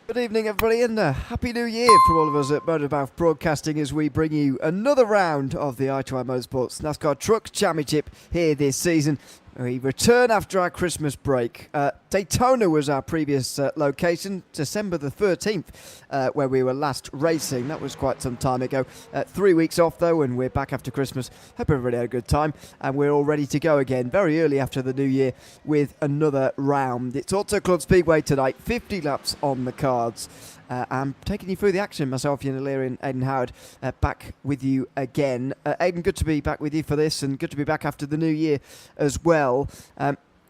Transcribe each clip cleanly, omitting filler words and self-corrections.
Good evening, everybody, and Happy New Year from all of us at MotorMouth Broadcasting as we bring you another round of the I2I Motorsports Nascar Truck Championship here this season. We return after our Christmas break. Daytona was our previous location, December the 13th, where we were last racing. That was quite some time ago. 3 weeks off, though, and we're back after Christmas. Hope everybody had a good time, and we're all ready to go again very early after the new year with another round. It's Auto Club Speedway tonight, 50 laps on the cards. I'm taking you through the action, myself, Ian O'Leary and Aidan Howard, back with you again. Aidan, good to be back with you for this, and good to be back after the new year as well.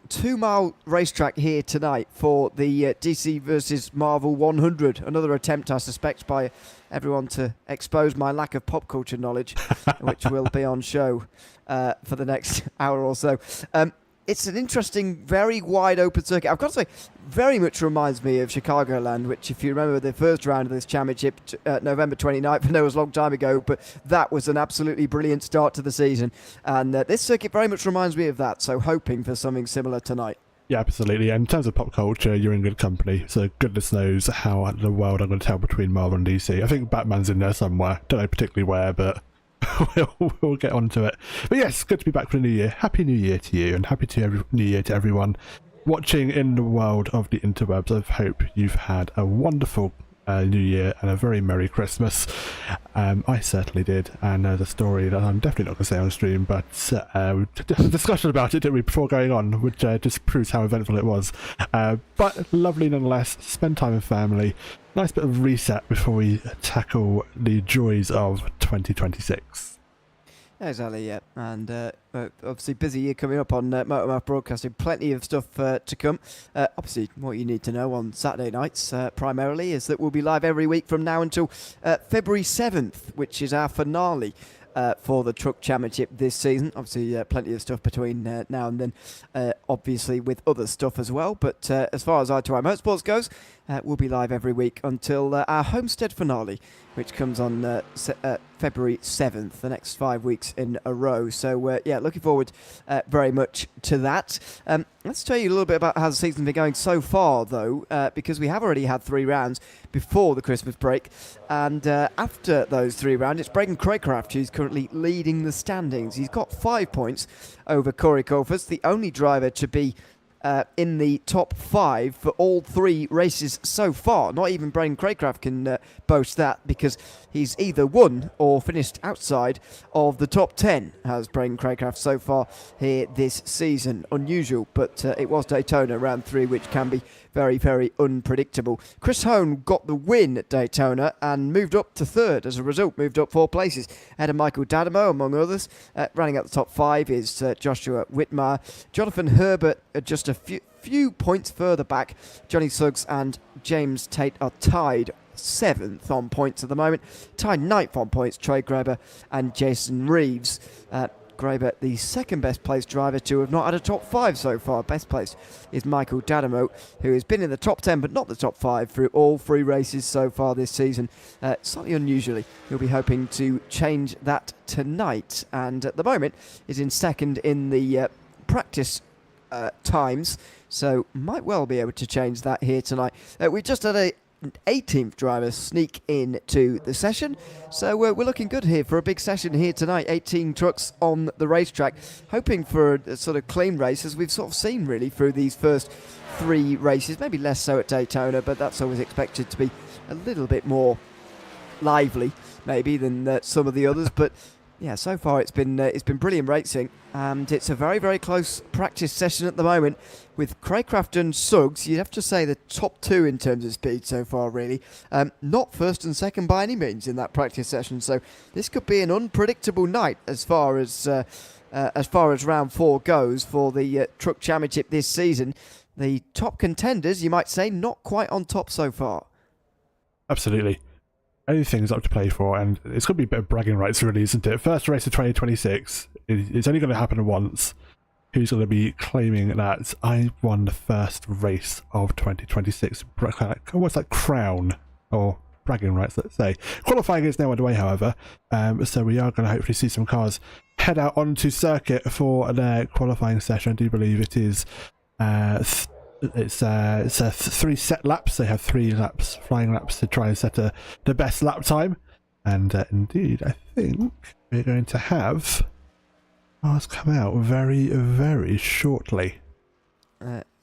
2 mile racetrack here tonight for the DC versus Marvel 100. Another attempt, I suspect, by everyone to expose my lack of pop culture knowledge, which will be on show for the next hour or so. It's an interesting, very wide open circuit. I've got to say, very much reminds me of Chicagoland, which, if you remember the first round of this championship, November 29th, I know it was a long time ago, but that was an absolutely brilliant start to the season. And this circuit very much reminds me of that, so hoping for something similar tonight. Yeah, absolutely. And in terms of pop culture, you're in good company. So goodness knows how in the world I'm going to tell between Marvel and DC. I think Batman's in there somewhere. Don't know particularly where, but we'll get onto it. But yes, good to be back for the new year. Happy New Year to you, and happy New Year to everyone watching in the world of the interwebs. I hope you've had a wonderful New Year and a very Merry Christmas. I certainly did, and there's a story that I'm definitely not going to say on stream, but we had a discussion about it, didn't we, before going on, which just proves how eventful it was. But lovely nonetheless. Spend time with family. Nice bit of reset before we tackle the joys of 2026. Exactly, yeah. And obviously busy year coming up on MotorMouth Broadcasting. Plenty of stuff to come. Obviously, what you need to know on Saturday nights primarily is that we'll be live every week from now until February 7th, which is our finale for the Truck Championship this season. Obviously, plenty of stuff between now and then, obviously with other stuff as well. But as far as I2I Motorsports goes, we'll be live every week until our Homestead finale, which comes on February 7th, the next 5 weeks in a row. So, yeah, looking forward very much to that. Let's tell you a little bit about how the season's been going so far, though, because we have already had 3 rounds before the Christmas break. And after those 3 rounds, it's Braden Craycraft who's currently leading the standings. He's got 5 points over Corey Colford, the only driver to be in the top 5 for all 3 races so far. Not even Braden Craycraft can boast that, because he's either won or finished outside of the top 10, has Braden Craycraft so far here this season. Unusual, but it was Daytona round 3, which can be very, very unpredictable. Chris Hone got the win at Daytona and moved up to 3rd as a result, moved up 4 places ahead of Michael D'Adamo, among others. Running out the top 5 is Joshua Whitmire. Jonathan Herbert just a few points further back. Johnny Suggs and James Tate are tied 7th on points at the moment. Tied 9th on points, Trey Graber and Jason Reeves. Graber, the second best placed driver to have not had a top 5 so far. Best placed is Michael D'Adamo, who has been in the top 10 but not the top 5 through all 3 races so far this season. Slightly unusually. He'll be hoping to change that tonight, and at the moment is in second in the practice times, so might well be able to change that here tonight. We just had a 18th driver sneak into the session, so we're looking good here for a big session here tonight. 18 trucks on the racetrack, hoping for a sort of clean race, as we've sort of seen really through these first 3 races. Maybe less so at Daytona, but that's always expected to be a little bit more lively maybe than some of the others. But yeah, so far it's been brilliant racing, and it's a very, very close practice session at the moment with Craycraft and Suggs. You'd have to say the top 2 in terms of speed so far, really. Not first and second by any means in that practice session, so this could be an unpredictable night as far as round 4 goes for the Truck Championship this season. The top contenders, you might say, not quite on top so far. Absolutely. Anything's up to play for, and it's going to be a bit of bragging rights, really, isn't it? First race of 2026, it's only going to happen once. Who's going to be claiming that I won the first race of 2026? What's that, crown or bragging rights, let's say. Qualifying is now underway, however, so we are going to hopefully see some cars head out onto circuit for their qualifying session. I do believe it is it's 3 set laps. They have 3 laps, flying laps, to try and set the best lap time. And indeed, I think we're going to have cars come out very, very shortly.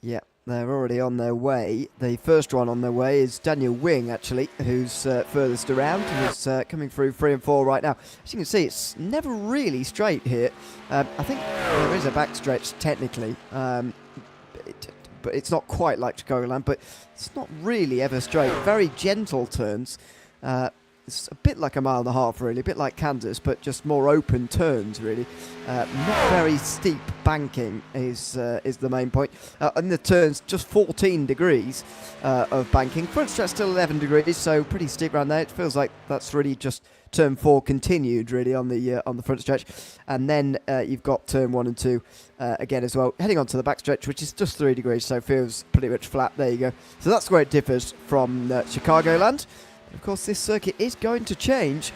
Yeah, they're already on their way. The first one on their way is Daniel Wing, actually, who's furthest around, who's coming through 3 and 4 right now. As you can see, it's never really straight here. I think there is a backstretch, technically, but it's not quite like Chicagoland, but it's not really ever straight. Very gentle turns. It's a bit like a 1.5 miles, really, a bit like Kansas, but just more open turns, really. Not very steep banking is the main point. And the turns, just 14 degrees of banking. Front stretch still 11 degrees, so pretty steep around there. It feels like that's really just turn 4 continued, really, on the front stretch. And then you've got turn 1 and 2 again as well, heading on to the back stretch, which is just 3 degrees, so feels pretty much flat. There you go. So that's where it differs from Chicagoland. Of course, this circuit is going to change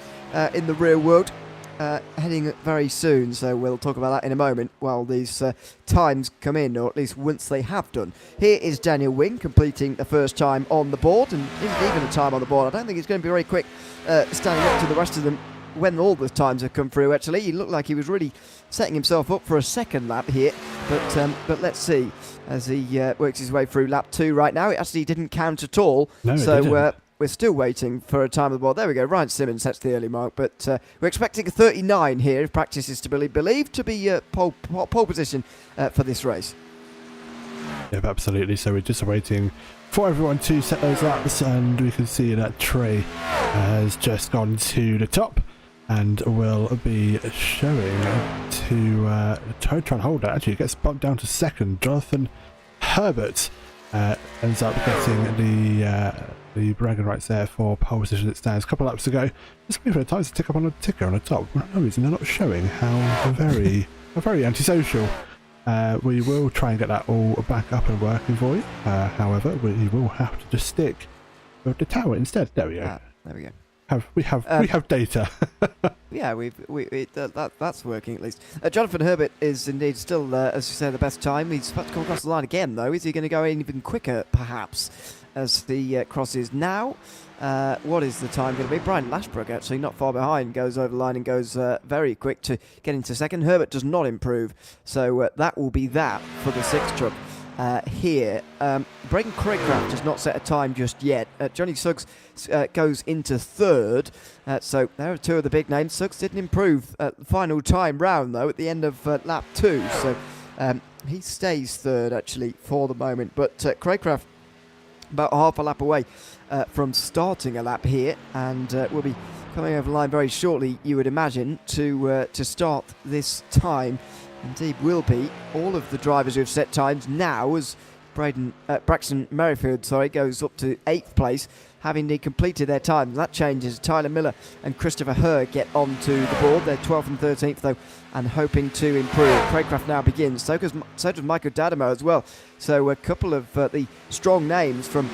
in the real world, heading very soon, so we'll talk about that in a moment while these times come in, or at least once they have done. Here is Daniel Wing completing the first time on the board, and isn't even a time on the board. I don't think he's going to be very quick standing up to the rest of them when all the times have come through. Actually, he looked like he was really setting himself up for a second lap here, but let's see as he works his way through lap 2 right now. It actually didn't count at all, No, so we're still waiting for a time on the board. There we go. Ryan Simmons sets the early mark, but we're expecting a 39 here, if practice is to be believed, to be pole position for this race. Yep, absolutely. So we're just waiting for everyone to set those laps, and we can see that Trey has just gone to the top and will be showing to try and hold that. Actually, it gets bumped down to second. Jonathan Herbert ends up getting the bragging rights there for pole position. It stands a couple of laps to go. Just waiting for the times to tick up on the ticker on the top. For no reason, they're not showing. How very antisocial. We will try and get that all back up and working for you. However, we will have to just stick with the tower instead. There we go. There we go. We have data. Yeah, that's working at least. Jonathan Herbert is indeed still, as you say, the best time. He's about to come across the line again, though. Is he going to go in even quicker, perhaps, as the crosses now? What is the time going to be? Brian Lashbrook, actually, not far behind, goes over the line and goes very quick to get into second. Herbert does not improve, so that will be that for the 6th truck. Here, Braden Craycraft has not set a time just yet. Johnny Suggs goes into 3rd, so there are 2 of the big names. Suggs didn't improve the final time round, though, at the end of lap 2, so he stays 3rd, actually, for the moment. But Craycraft about half a lap away from starting a lap here, and will be coming over the line very shortly, you would imagine, to start this time. Indeed will be. All of the drivers who have set times now, as Braxton Merrifield goes up to 8th place, having completed their times. That changes. Tyler Miller and Christopher Herr get onto the board. They're 12th and 13th, though, and hoping to improve. Craycraft now begins. So does Michael Dadamo as well. So a couple of the strong names from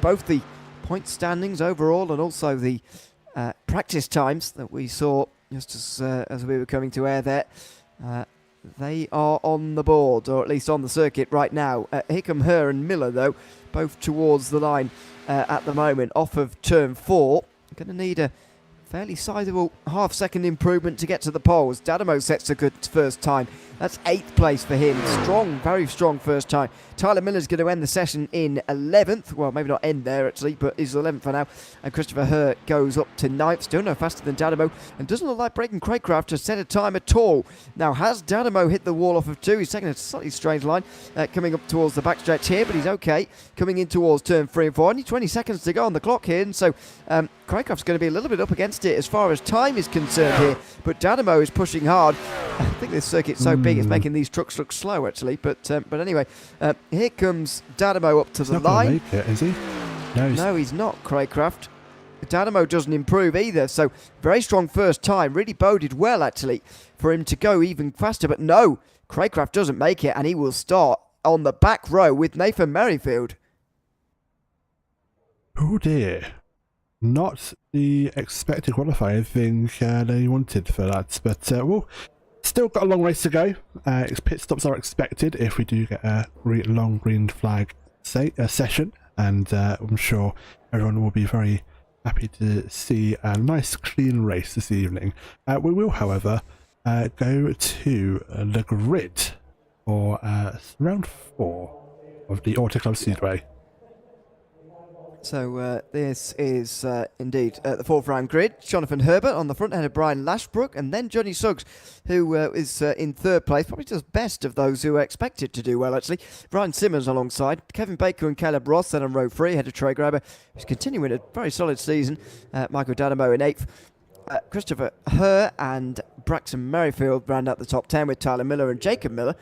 both the point standings overall and also the practice times that we saw just as we were coming to air there. They are on the board, or at least on the circuit right now. Hickam, Herr and Miller, though, both towards the line at the moment, off of turn 4. Going to need a fairly sizable half-second improvement to get to the poles. Dadamo sets a good first time. That's 8th place for him. Strong, very strong first time. Tyler Miller's going to end the session in 11th. Well, maybe not end there, actually, but he's 11th for now. And Christopher Herr goes up to 9th. Still no faster than Dadamo. And doesn't look like Braden Craycraft has set a time at all. Now, has Dadamo hit the wall off of 2? He's taking a slightly strange line coming up towards the backstretch here, but he's okay. Coming in towards turn 3 and 4. Only 20 seconds to go on the clock here. And so Craycraft's going to be a little bit up against it as far as time is concerned here. But Dadamo is pushing hard. I think this circuit's so big it's making these trucks look slow, actually. But anyway, here comes Dadamo up to the line. Make it, is he? No, he's not, Craycraft. Dadamo doesn't improve either, so very strong first time. Really boded well, actually, for him to go even faster. But no, Craycraft doesn't make it, and he will start on the back row with Nathan Merrifield. Oh dear. Not the expected qualifying thing they wanted for that, but we'll still got a long race to go. Pit stops are expected if we do get a long green flag session, and I'm sure everyone will be very happy to see a nice clean race this evening. We will, however, go to the grid for round 4 of the Auto Club Speedway. So this is indeed the 4th round grid. Jonathan Herbert on the front ahead of Brian Lashbrook, and then Johnny Suggs, who is in 3rd place, probably does best of those who are expected to do well, actually. Ryan Simmons alongside, Kevin Baker and Caleb Ross then on row 3 ahead of Trey Grabber, who's continuing a very solid season. Michael Danamo in 8th. Christopher Herr and Braxton Merrifield round out the top 10 with Tyler Miller and Jacob Miller.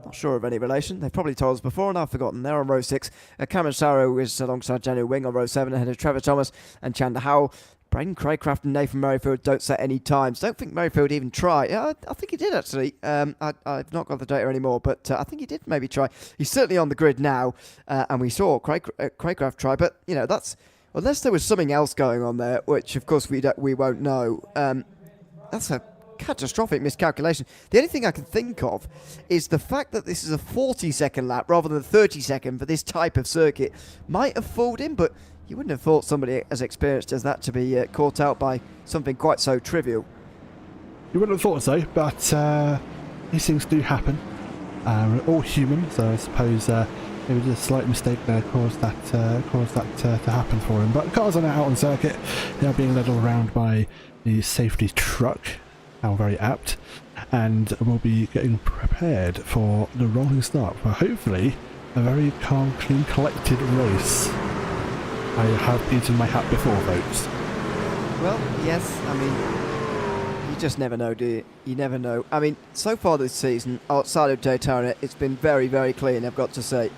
Not sure of any relation. They've probably told us before and I've forgotten. They're on row 6. Cameron Sarrow is alongside Daniel Wing on row 7 ahead of Trevor Thomas and Chandler Howell. Braden Craycraft and Nathan Merrifield don't set any times. Don't think Merrifield even tried. Yeah, I think he did actually. I've not got the data anymore, but I think he did maybe try. He's certainly on the grid now, and we saw Craycraft try. But you know, that's unless there was something else going on there, which of course we won't know. That's a catastrophic miscalculation. The only thing I can think of is the fact that this is a 40-second lap rather than 30-second for this type of circuit might have fooled him, but you wouldn't have thought somebody as experienced as that to be caught out by something quite so trivial. You wouldn't have thought so, but these things do happen. We're all human, so I suppose maybe just a slight mistake there caused that to happen for him. But cars are now out on circuit. They are being led all around by the safety truck. How very apt, and we'll be getting prepared for the rolling start for hopefully a very calm, clean, collected race. I have eaten my hat before, folks. Well, yes, I mean, you just never know, do you? You never know. I mean, so far this season, outside of Daytona, it's been very, very clean, I've got to say.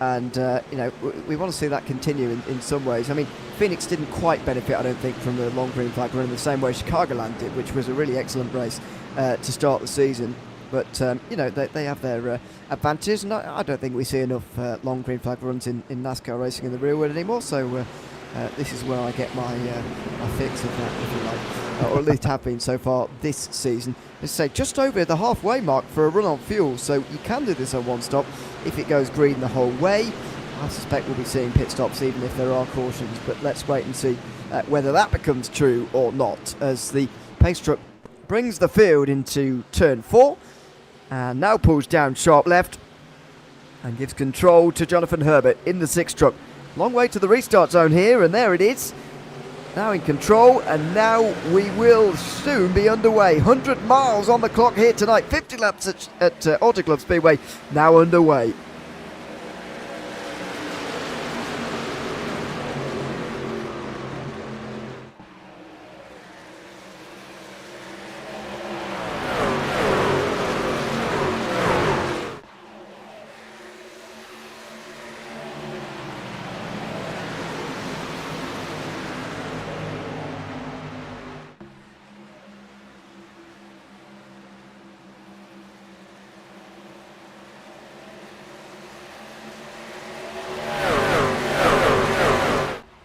And, you know, we want to see that continue in some ways. I mean, Phoenix didn't quite benefit, I don't think, from the long green flag run in the same way Chicagoland did, which was a really excellent race to start the season. But, you know, they have their advantages, and I don't think we see enough long green flag runs in NASCAR racing in the real world anymore. So this is where I get my fix of that, if you like, or at least have been so far this season. Let's say just over the halfway mark for a run on fuel, so you can do this on one stop if it goes green the whole way. I suspect we'll be seeing pit stops even if there are cautions, but let's wait and see whether that becomes true or not, as the pace truck brings the field into turn 4 and now pulls down sharp left and gives control to Jonathan Herbert in the 6th truck. Long way to the restart zone here, and there it is. Now in control, and now we will soon be underway. 100 miles on the clock here tonight. 50 laps at Auto Club Speedway now underway.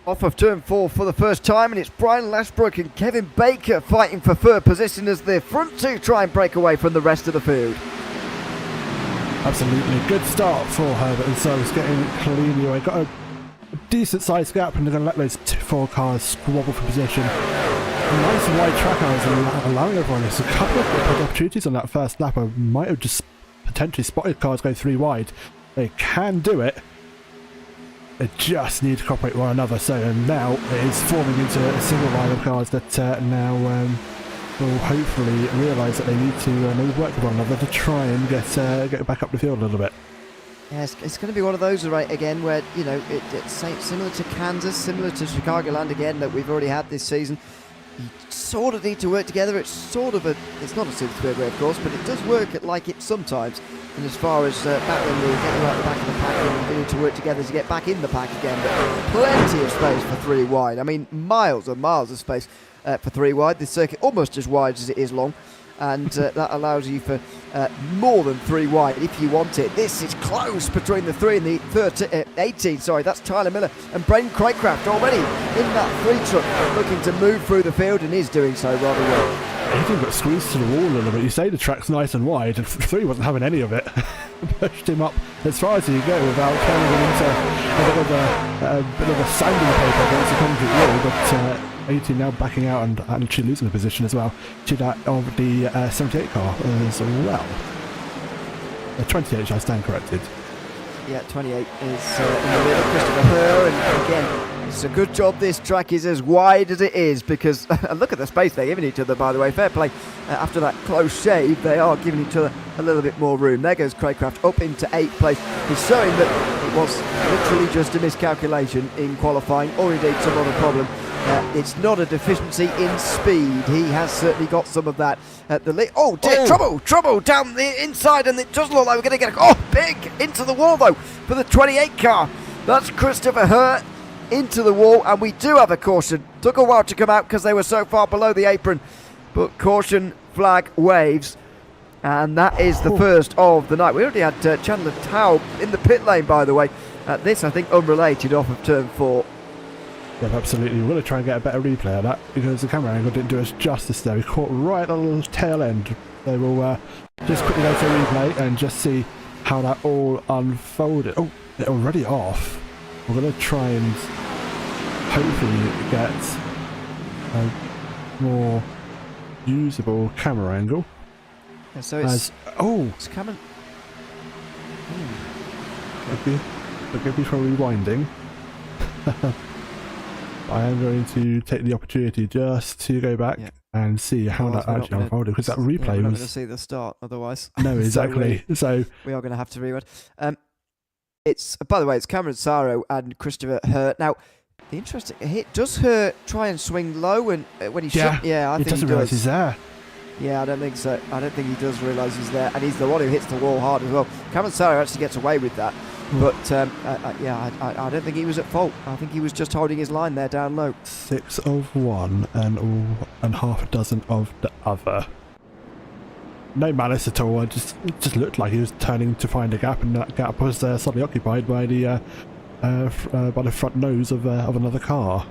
Off of turn 4 for the first time, and it's Brian Lashbrook and Kevin Baker fighting for 3rd position as the front 2 try and break away from the rest of the field. Absolutely good start for Herbert and Suggs, getting cleanly away. Got a decent sized gap, and they're going to let those 4 cars squabble for position. A nice wide track hours and allowing everyone. There's a couple of opportunities on that first lap. I might have just potentially spotted cars go 3 wide. They can do it. They just need to cooperate with one another. So now it is forming into a single line of cars that now will hopefully realise that they need to maybe work with one another to try and get back up the field a little bit. Yes, it's going to be one of those, right, again, where, you know, it's similar to Kansas, similar to Chicagoland again, that we've already had this season. You sort of need to work together. It's not a super speedway, of course, but it does work like it sometimes. And as far as back when we were getting right at the back of the pack, and we need to work together to get back in the pack again. But plenty of space for 3 wide. I mean, miles and miles of space for 3 wide. This circuit almost as wide as it is long, and that allows you for more than 3 wide if you want it. This is close between the 3 and the 18. Sorry, that's Tyler Miller and Braden Craycraft already in that 3 truck, looking to move through the field, and is doing so rather well. He got squeezed to the wall a little bit. You say the track's nice and wide, and 3 wasn't having any of it. Pushed him up as far as he could go without turning him into a bit of a sanding paper against the concrete wall. But 18 now backing out and actually losing a position as well to that of the 78 car as well. 28, I stand corrected. Yeah, 28 is in the middle, Christopher Herr, and again, it's a good job this track is as wide as it is, because look at the space they're giving each other, by the way. Fair play. After that close shave, they are giving each other a little bit more room. There goes Craycraft up into 8th place. He's showing that it was literally just a miscalculation in qualifying, or indeed some other problem. It's not a deficiency in speed. He has certainly got some of that at the oh dear, trouble down the inside, and it does look like we're going to get big into the wall though for the 28 car. That's Christopher Herr into the wall, and we do have a caution. Took a while to come out because they were so far below the apron, but caution flag waves, and that is the first of the night. We already had Chandler Taub in the pit lane, by the way. This, I think, unrelated off of turn 4. Yeah, absolutely. We're going to try and get a better replay of that, because the camera angle didn't do us justice there. We caught right on the tail end. So we'll just quickly go to a replay and just see how that all unfolded. Oh, they're already off. We're going to try and hopefully get a more usable camera angle. Yeah, so it's it's coming. Forgive me for rewinding. I am going to take the opportunity just to go back and see how that actually unfolded, because that replay we're not was... going to see the start otherwise. No, exactly. So we are going to have to rewind. It's, by the way, it's Cameron Saro and Christopher Herr. Now, the interesting hit, does Herr try and swing low and when he should? Yeah, I think he doesn't realise he's there. Yeah, I don't think so. I don't think he does realise he's there, and he's the one who hits the wall hard as well. Cameron Saro actually gets away with that. But I don't think he was at fault. I think he was just holding his line there down low. 6 of one and half a dozen of the other. No malice at all. It just looked like he was turning to find a gap, and that gap was suddenly occupied by the front nose of another car.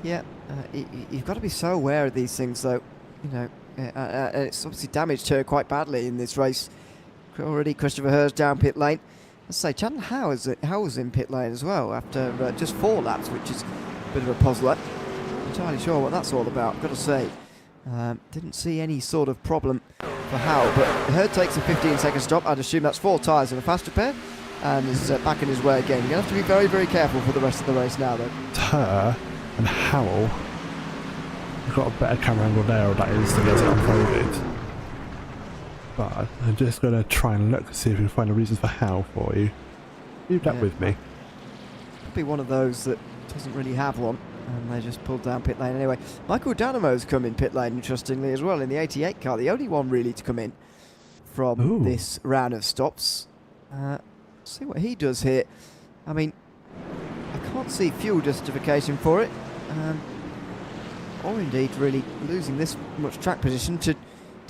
Yeah, you've got to be so aware of these things, though. You know, it's obviously damaged her quite badly in this race. Already, Christopher Herr's down pit lane. Let's say Chandler Howe was in pit lane as well after just 4 laps, which is a bit of a puzzler. Not entirely sure what that's all about, I've got to say. Didn't see any sort of problem for Howe, but Herr takes a 15-second stop. I'd assume that's 4 tyres and a faster pair, and is back in his way again. You're going to have to be very, very careful for the rest of the race now, though. Herr and Howell. We've got a better camera angle there, or that is to get it unfolded. But I'm just going to try and look to see if we can find a reason for Howe for you. Leave that with me. Could be one of those that doesn't really have one, and they just pulled down pit lane anyway. Michael Danamo's come in pit lane, interestingly, as well, in the 88 car. The only one really to come in from this round of stops. See what he does here. I mean, I can't see fuel justification for it. Or indeed really losing this much track position to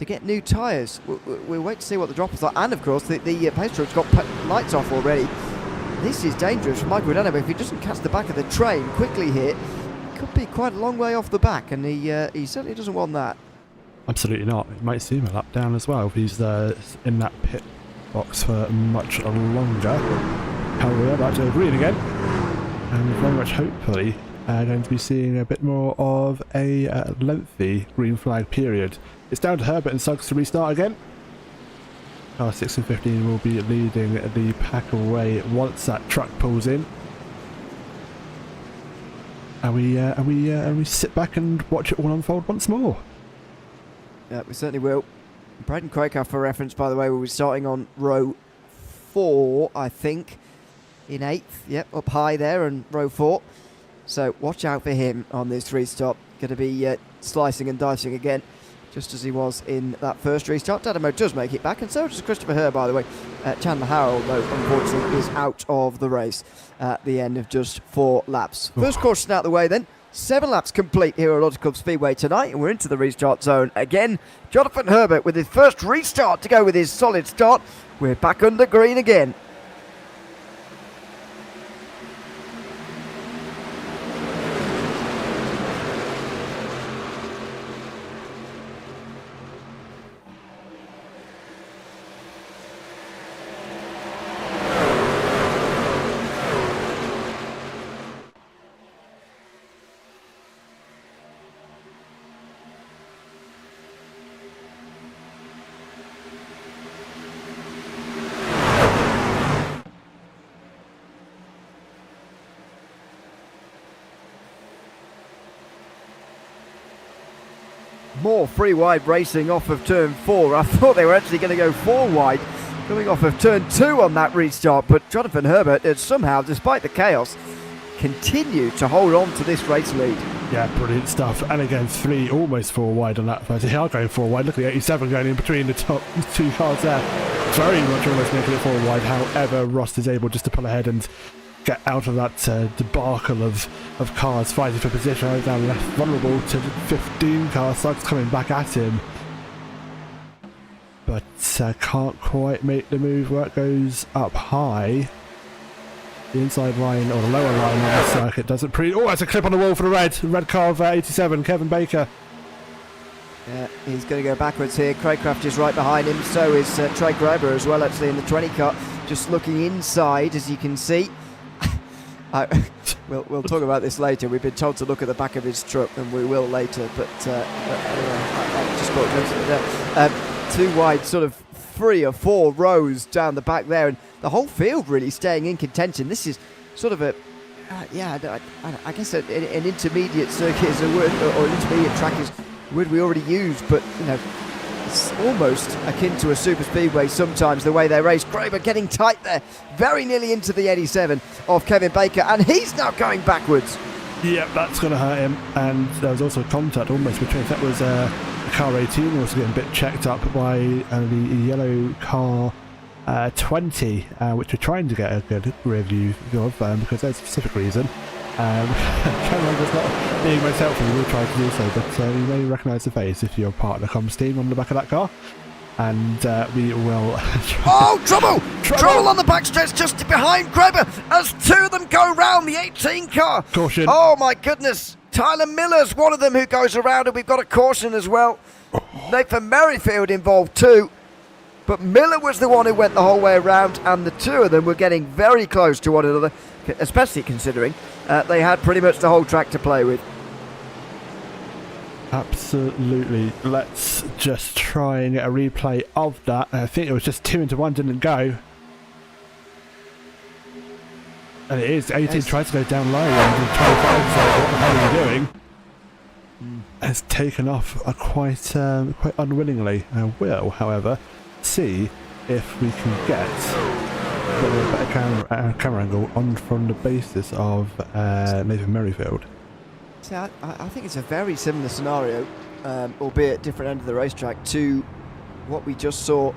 get new tyres. We'll wait to see what the drop is like. And of course the pace truck's got lights off already. This is dangerous for Michael Danamo. If he doesn't catch the back of the train quickly here, it could be quite a long way off the back, and he certainly doesn't want that. Absolutely not. It might see him a lap down as well if he's in that pit box for much longer. However, back to green again, and very much hopefully going to be seeing a bit more of a lengthy green flag period. It's down to Herbert and Suggs to restart again. Car 6 and 15 will be leading the pack away once that truck pulls in. And we sit back and watch it all unfold once more. Yeah, we certainly will. Braden Craycraft, for reference, by the way, will be starting on row 4, I think, in 8th. Yep, up high there, and row 4. So watch out for him on this restart. Going to be slicing and dicing again, just as he was in that first restart. Dynamo does make it back, and so does Christopher Herr, by the way. Chandler Howell, though, unfortunately, is out of the race at the end of just 4 laps. First caution out the way then. 7 laps complete here at Auto Club Speedway tonight, and we're into the restart zone again. Jonathan Herbert with his first restart to go with his solid start. We're back under green again. more free wide racing off of turn 4. I thought they were actually going to go 4 wide coming off of turn 2 on that restart, but Jonathan Herbert has somehow, despite the chaos, continued to hold on to this race lead. Yeah, brilliant stuff. And again, 3, almost 4 wide on that first. They are going 4 wide. Look at the 87 going in between the top 2 cars there. Very much almost making it 4 wide. However, Ross is able just to pull ahead and get out of that debacle of cars fighting for position. Now left vulnerable to 15 cars. Sykes coming back at him, but can't quite make the move. Work goes up high. The inside line or the lower line on the circuit doesn't oh, that's a clip on the wall for the red car of 87, Kevin Baker. Yeah, he's going to go backwards here. Craycraft is right behind him, so is Trey Grober as well, actually, in the 20 car. Just looking inside, as you can see. We'll talk about this later. We've been told to look at the back of his truck, and we will later. But anyway, I just got 2 wide, sort of 3 or 4 rows down the back there, and the whole field really staying in contention. This is sort of a, I guess an intermediate circuit is a word, or an intermediate track is a word we already use, but you know, it's almost akin to a super speedway sometimes, the way they race. Graber getting tight there, very nearly into the 87 of Kevin Baker, and he's now going backwards. Yep, that's going to hurt him. And there was also contact almost between, that was car 18 also getting a bit checked up by the yellow car 20, which we're trying to get a good review of because there's a specific reason. Cameron was not being most helpful. We will try to do so, but you may recognise the face if you're part of the comms team on the back of that car. And we will. Oh, trouble! Trouble on the backstretch just behind Graber as 2 of them go round the 18 car. Caution. Oh my goodness. Tyler Miller's one of them who goes around, and we've got a caution as well. Nathan Merrifield involved too. But Miller was the one who went the whole way around, and the 2 of them were getting very close to one another, especially considering they had pretty much the whole track to play with. Absolutely. Let's just try and get a replay of that. I think it was just 2 into 1 didn't go. And it is. 18 tries to go down low, and 25 is like, what the hell are you doing? Has taken off quite unwillingly. I will, however, see if we can get a little better camera angle on from the basis of Nathan Merrifield. See, I think it's a very similar scenario, albeit different end of the racetrack, to what we just saw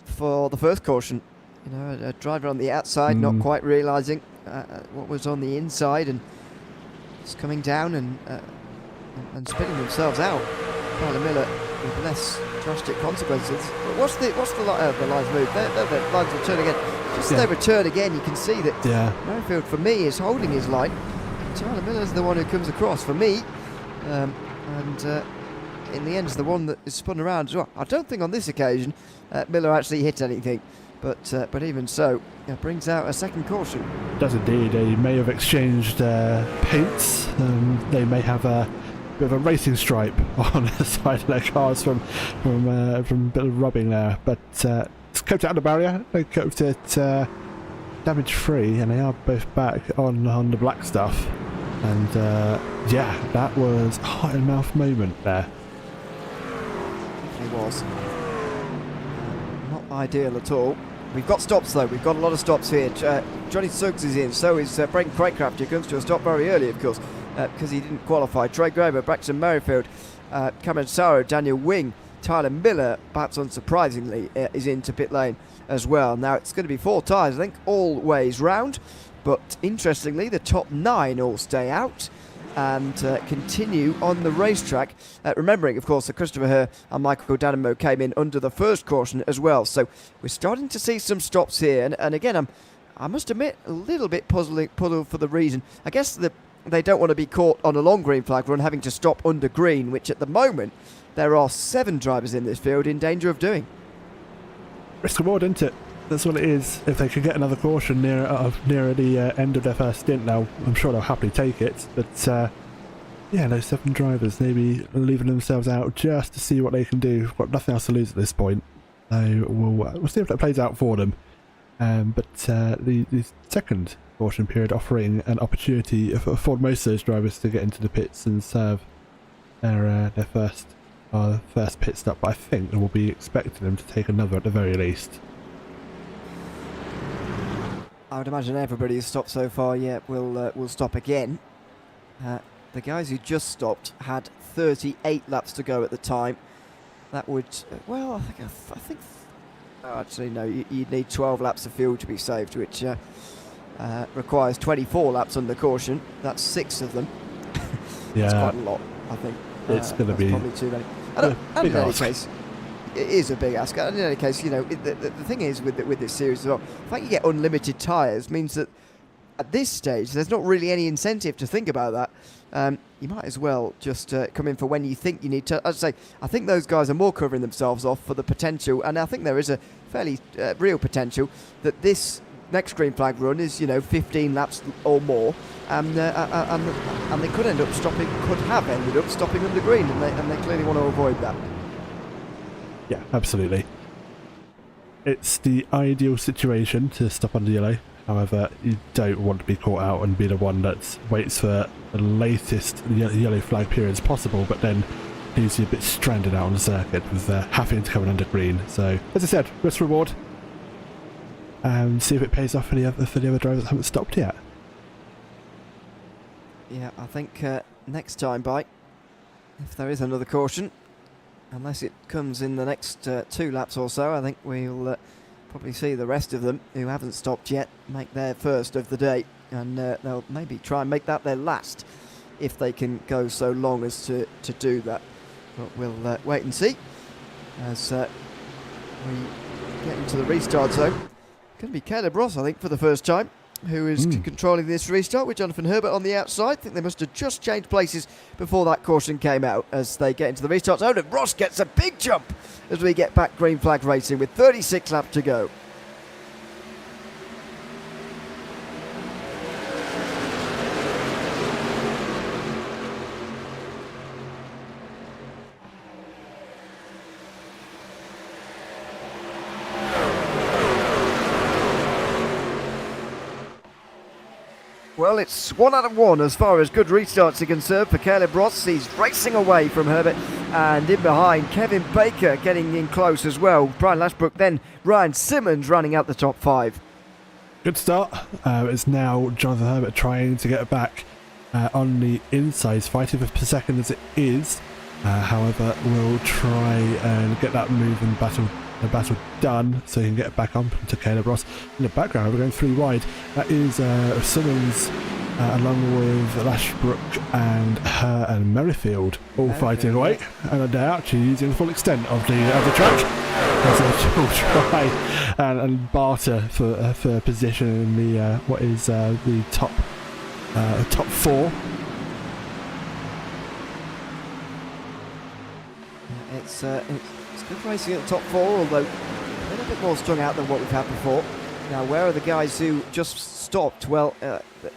for the first caution. You know, a driver on the outside not quite realising what was on the inside, and just coming down and spinning themselves out. Tyler Miller with less drastic consequences. But what's the lines move? The lines return again. Just as they return again, you can see that Merrifield, for me, is holding his line. Tyler Miller's the one who comes across for me, and in the end is the one that is spun around as well. I don't think on this occasion Miller actually hit anything, but even so, it brings out a second caution. Does indeed. They may have exchanged paints. They may have a bit of a racing stripe on the side of their cars from a bit of rubbing there, but it's kept it under barrier. They kept it damage free, and they are both back on the black stuff. And yeah, that was a heart and mouth moment there. It was not ideal at all. We've got stops though. We've got a lot of stops here. Johnny Suggs is in, so is Braden Craycraft, who comes to a stop very early, of course, because he didn't qualify. Trey Graber, Braxton Merrifield, Cameron Saro, Daniel Wing, Tyler Miller, perhaps unsurprisingly, is into pit lane as well. Now it's going to be 4 tyres, I think, all ways round, but interestingly the top 9 all stay out and continue on the racetrack, remembering of course that Christopher Herr and Michael Danamo came in under the first caution as well. So we're starting to see some stops here, and again I must admit a little bit puzzled for the reason. I guess they don't want to be caught on a long green flag run having to stop under green, which at the moment there are 7 drivers in this field in danger of doing. Risk reward, isn't it? That's what it is. If they could get another caution nearer the end of their first stint now, I'm sure they'll happily take it. But yeah, those 7 drivers maybe leaving themselves out just to see what they can do. Got nothing else to lose at this point. So we'll see if that plays out for them. But the second caution period offering an opportunity for most of those drivers to get into the pits and serve their first our first pit stop, but I think we'll be expecting them to take another at the very least. I would imagine everybody who's stopped so far yet will stop again. The guys who just stopped had 38 laps to go at the time. That would, well, I think. Oh, actually, no. You'd need 12 laps of fuel to be saved, which requires 24 laps under caution. That's 6 of them. Yeah, that's quite a lot, I think. It's going to be probably too many. And in any case, it is a big ask. And in any case, you know, the thing is with this series as well, the fact you get unlimited tyres means that at this stage there's not really any incentive to think about that. You might as well just come in for when you think you need to. As I say, I think those guys are more covering themselves off for the potential, and I think there is a fairly real potential that this next green flag run is, you know, 15 laps or more, and they could have ended up stopping under green, and they clearly want to avoid that. Yeah, absolutely. It's the ideal situation to stop under yellow. However, you don't want to be caught out and be the one that waits for the latest yellow flag periods possible, but then leaves you a bit stranded out on the circuit with having to come in under green. So, as I said, risk reward, and see if it pays off for the other drivers that haven't stopped yet. Yeah, I think next time by, if there is another caution, unless it comes in the next 2 laps or so, I think we'll probably see the rest of them who haven't stopped yet make their first of the day, and they'll maybe try and make that their last if they can go so long as to do that. But we'll wait and see as we get into the restart zone. Going to be Caleb Ross, I think, for the first time, who is controlling this restart with Jonathan Herbert on the outside. I think they must have just changed places before that caution came out as they get into the restart zone. And Ross gets a big jump as we get back green flag racing with 36 laps to go. Well, it's 1 out of 1 as far as good restarts are concerned for Caleb Ross. He's racing away from Herbert, and in behind, Kevin Baker getting in close as well. Brian Lashbrook, then Ryan Simmons running out the top 5. Good start. It's now Jonathan Herbert trying to get back on the inside, fighting for second as it is. However, we'll try and get that move and the battle done so he can get back on to Caleb Ross. In the background, we're going 3 wide. That is Simmons along with Lashbrook and Merrifield all fighting away, and they're actually using the full extent of the track as they will try and barter for position in the what is the top 4. It's good racing at the top 4, although a little bit more strung out than what we've had before. Now, where are the guys who just stopped? Well,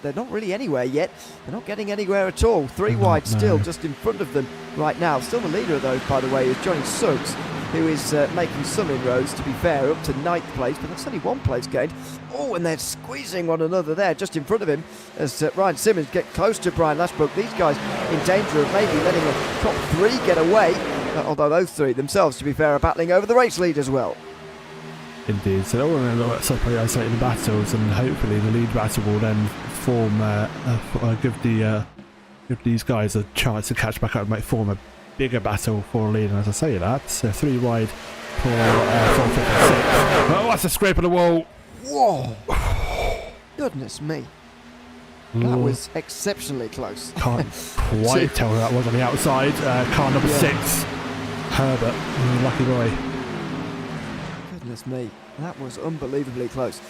they're not really anywhere yet. They're not getting anywhere at all. 3 wide still, just in front of them right now. Still the leader of those, by the way, is Johnny Suggs, who is making some inroads, to be fair, up to 9th place, but that's only 1 place gained. Oh, and they're squeezing one another there, just in front of him, as Ryan Simmons get close to Brian Lashbrook. These guys in danger of maybe letting a top 3 get away, although those 3 themselves, to be fair, are battling over the race lead as well. Indeed, so they're all in a lot of separate isolated battles, and hopefully the lead battle will then form, give these guys a chance to catch back up and might form a bigger battle for a lead. And as I say that, so 3 wide for 4th, 5th and 6th. Oh, that's a scrape of the wall. Whoa! Goodness me. That was exceptionally close. Can't quite tell who that was on the outside. Car number 6, Herbert. Lucky boy. Goodness me, that was unbelievably close.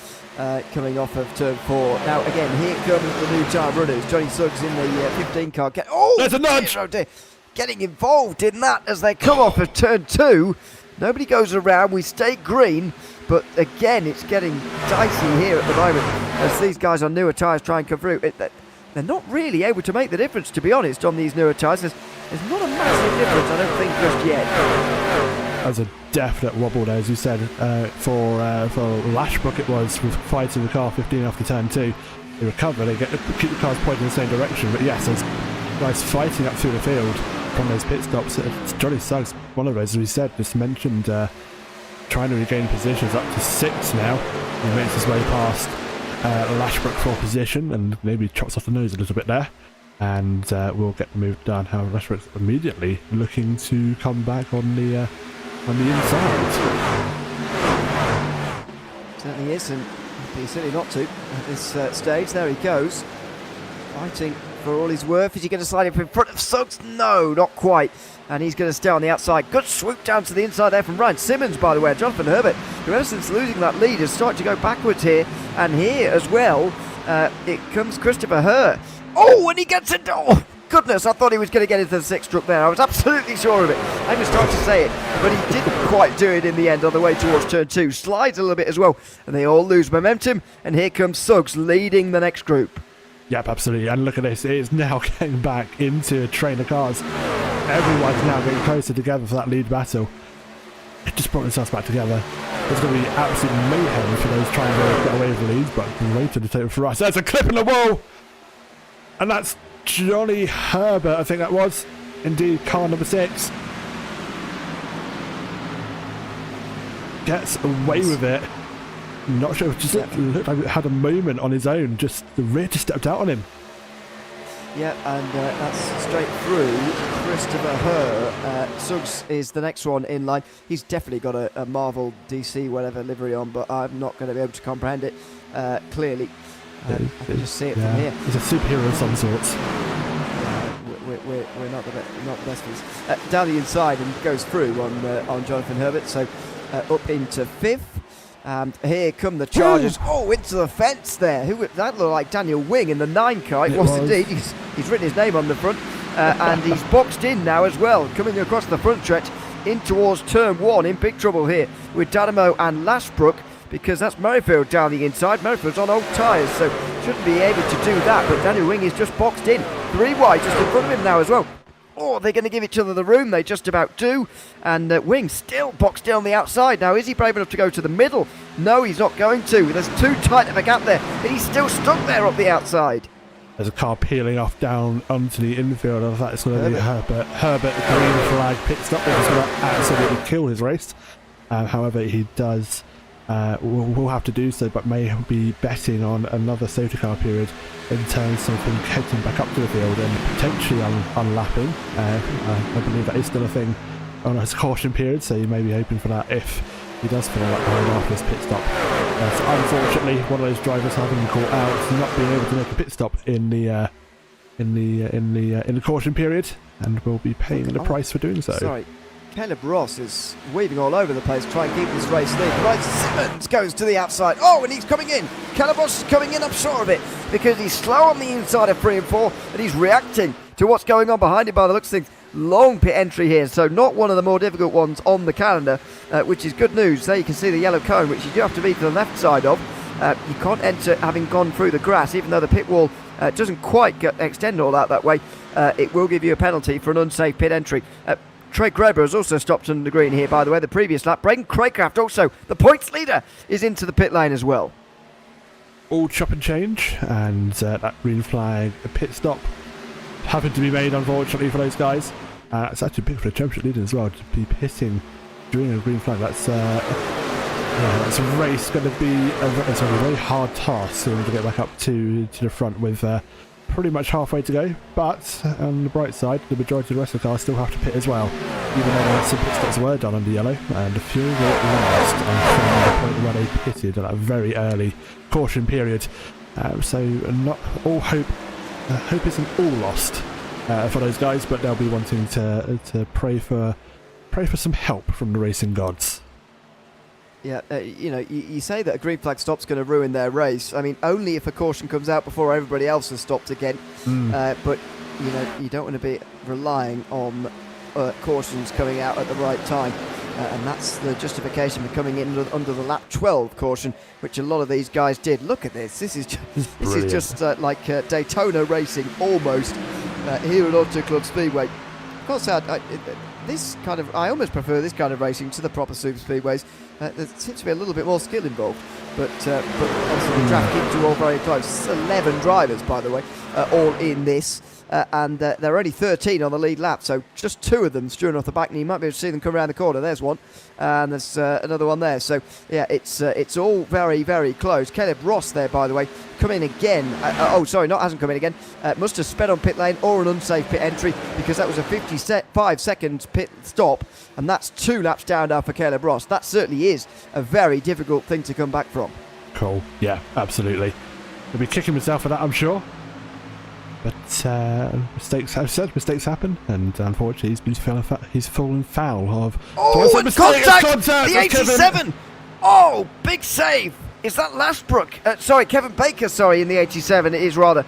Coming off of turn 4. Now again, here comes the new time runners. Johnny Suggs in the 15 car. There's a nudge! Getting involved in that as they come off of turn 2. Nobody goes around. We stay green. But again, it's getting dicey here at the moment as these guys on newer tyres try and come through. They're not really able to make the difference, to be honest, on these newer tyres. There's not a massive difference, I don't think, just yet. That was a definite wobble there, as you said. For Lashbrook it was, with fighting the car 15 after turn 2. They recover, they keep the cars pointing in the same direction. But yes, there's guys fighting up through the field. from those pit stops. Johnny Suggs, one of those, as we said, just mentioned trying to regain positions up to 6 now. He makes his way past Lashbrook for position and maybe chops off the nose a little bit there. And we'll get the move done. However, Lashbrook's immediately looking to come back on the inside. Certainly is, and he's silly not to at this stage. There he goes, fighting for all he's worth. Is he going to slide up in front of Suggs? No, not quite. And he's going to stay on the outside. Good swoop down to the inside there from Ryan Simmons, by the way. Jonathan Herbert, who ever since losing that lead has started to go backwards here. And here as well, it comes Christopher Hurt. Oh, and he gets it. Oh, goodness, I thought he was going to get into the 6th truck there. I was absolutely sure of it. I even started to say it, but he didn't quite do it in the end on the way towards turn 2. Slides a little bit as well, and they all lose momentum. And here comes Suggs leading the next group. Yep, absolutely. And look at this. It is now getting back into a train of cars. Everyone's now getting closer together for that lead battle. It just brought themselves back together. There's going to be absolute mayhem for those trying to get away with the leads, but great to take for us. There's a clip in the wall! And that's Johnny Herbert, I think that was. Indeed, car number 6. Gets away with it. Not sure, just looked like it had a moment on his own. Just the rear just stepped out on him. Yeah, and that's straight through Christopher Hurt. Suggs is the next one in line. He's definitely got a Marvel DC whatever livery on, but I'm not going to be able to comprehend it clearly. I can just see it from here. He's a superhero of some sorts. We're not the best ones. Down the inside and goes through on Jonathan Herbert, so up into 5th. And here come the Chargers. Oh, into the fence there. That looked like Daniel Wing in the 9 car. It was indeed. He's written his name on the front. And he's boxed in now as well, coming across the front stretch in towards turn 1. In big trouble here with Dadamo and Lashbrook, because that's Merrifield down the inside. Merrifield's on old tyres, so shouldn't be able to do that. But Daniel Wing is just boxed in. 3 wide just in front of him now as well. Oh, they're going to give each other the room. They just about do. And Wing still boxed in on the outside. Now, is he brave enough to go to the middle? No, he's not going to. There's too tight of a gap there. But he's still stuck there up the outside. There's a car peeling off down onto the infield. I thought it's going to be Herbert. Herbert, the green flag pit stop. It's going to absolutely kill his race. However, he does... will have to do so, but may be betting on another safety car period in terms of him heading back up to the field and potentially unlapping. I believe that is still a thing on his caution period, so you may be hoping for that if he does fall up behind after his pit stop. So unfortunately, one of those drivers having been caught out, not being able to make a pit stop in the caution period, and will be paying the price for doing so. Sorry. Caleb Ross is weaving all over the place, trying to keep this race lead. Right, Simmons goes to the outside. Oh, and he's coming in. Caleb Ross is coming in, I'm sure of it, because he's slow on the inside of 3 and 4, and he's reacting to what's going on behind him by the looks of things. Long pit entry here, so not one of the more difficult ones on the calendar, which is good news. There you can see the yellow cone, which you do have to be to the left side of. You can't enter having gone through the grass, even though the pit wall doesn't quite extend all that way. It will give you a penalty for an unsafe pit entry. Trey Graber has also stopped on the green here, by the way, the previous lap. Braden Craycraft also, the points leader, is into the pit lane as well. All chop and change, and that green flag pit stop happened to be made, unfortunately, for those guys. It's actually big for the championship leader as well, to be pitting during a green flag. That's a race going to be a very hard task to get back up to the front with pretty much halfway to go, but on the bright side, the majority of the rest of the cars still have to pit as well, even though some pit stops were done under yellow, and a few were last from the point where they pitted at a very early caution period. So not all hope isn't all lost for those guys, but they'll be wanting to pray for some help from the racing gods. Yeah, you say that a green flag stop's going to ruin their race. I mean, only if a caution comes out before everybody else has stopped again. But, you don't want to be relying on cautions coming out at the right time. And that's the justification for coming in under the lap 12 caution, which a lot of these guys did. Look at this. This is just like Daytona racing, almost, here at Auto Club Speedway. Of course, I almost prefer this kind of racing to the proper super speedways. There seems to be a little bit more skill involved, but obviously the traffic into all very close. 11 drivers, by the way, all in this. and they're only 13 on the lead lap, so just 2 of them strewing off the back, and you might be able to see them come around the corner. There's one, and there's another one there. So yeah, it's all very, very close. Caleb Ross there, by the way, come in again. Hasn't come in again. Must have sped on pit lane or an unsafe pit entry, because that was a 55-second pit stop, and that's 2 laps down now for Caleb Ross. That certainly is a very difficult thing to come back from. Cool. Yeah, absolutely. He'll be kicking himself for that, I'm sure. But mistakes happen, and unfortunately he's fallen foul of. And contact! The 87. Oh, big save. Is that Lashbrook? Kevin Baker. In the 87 it is rather.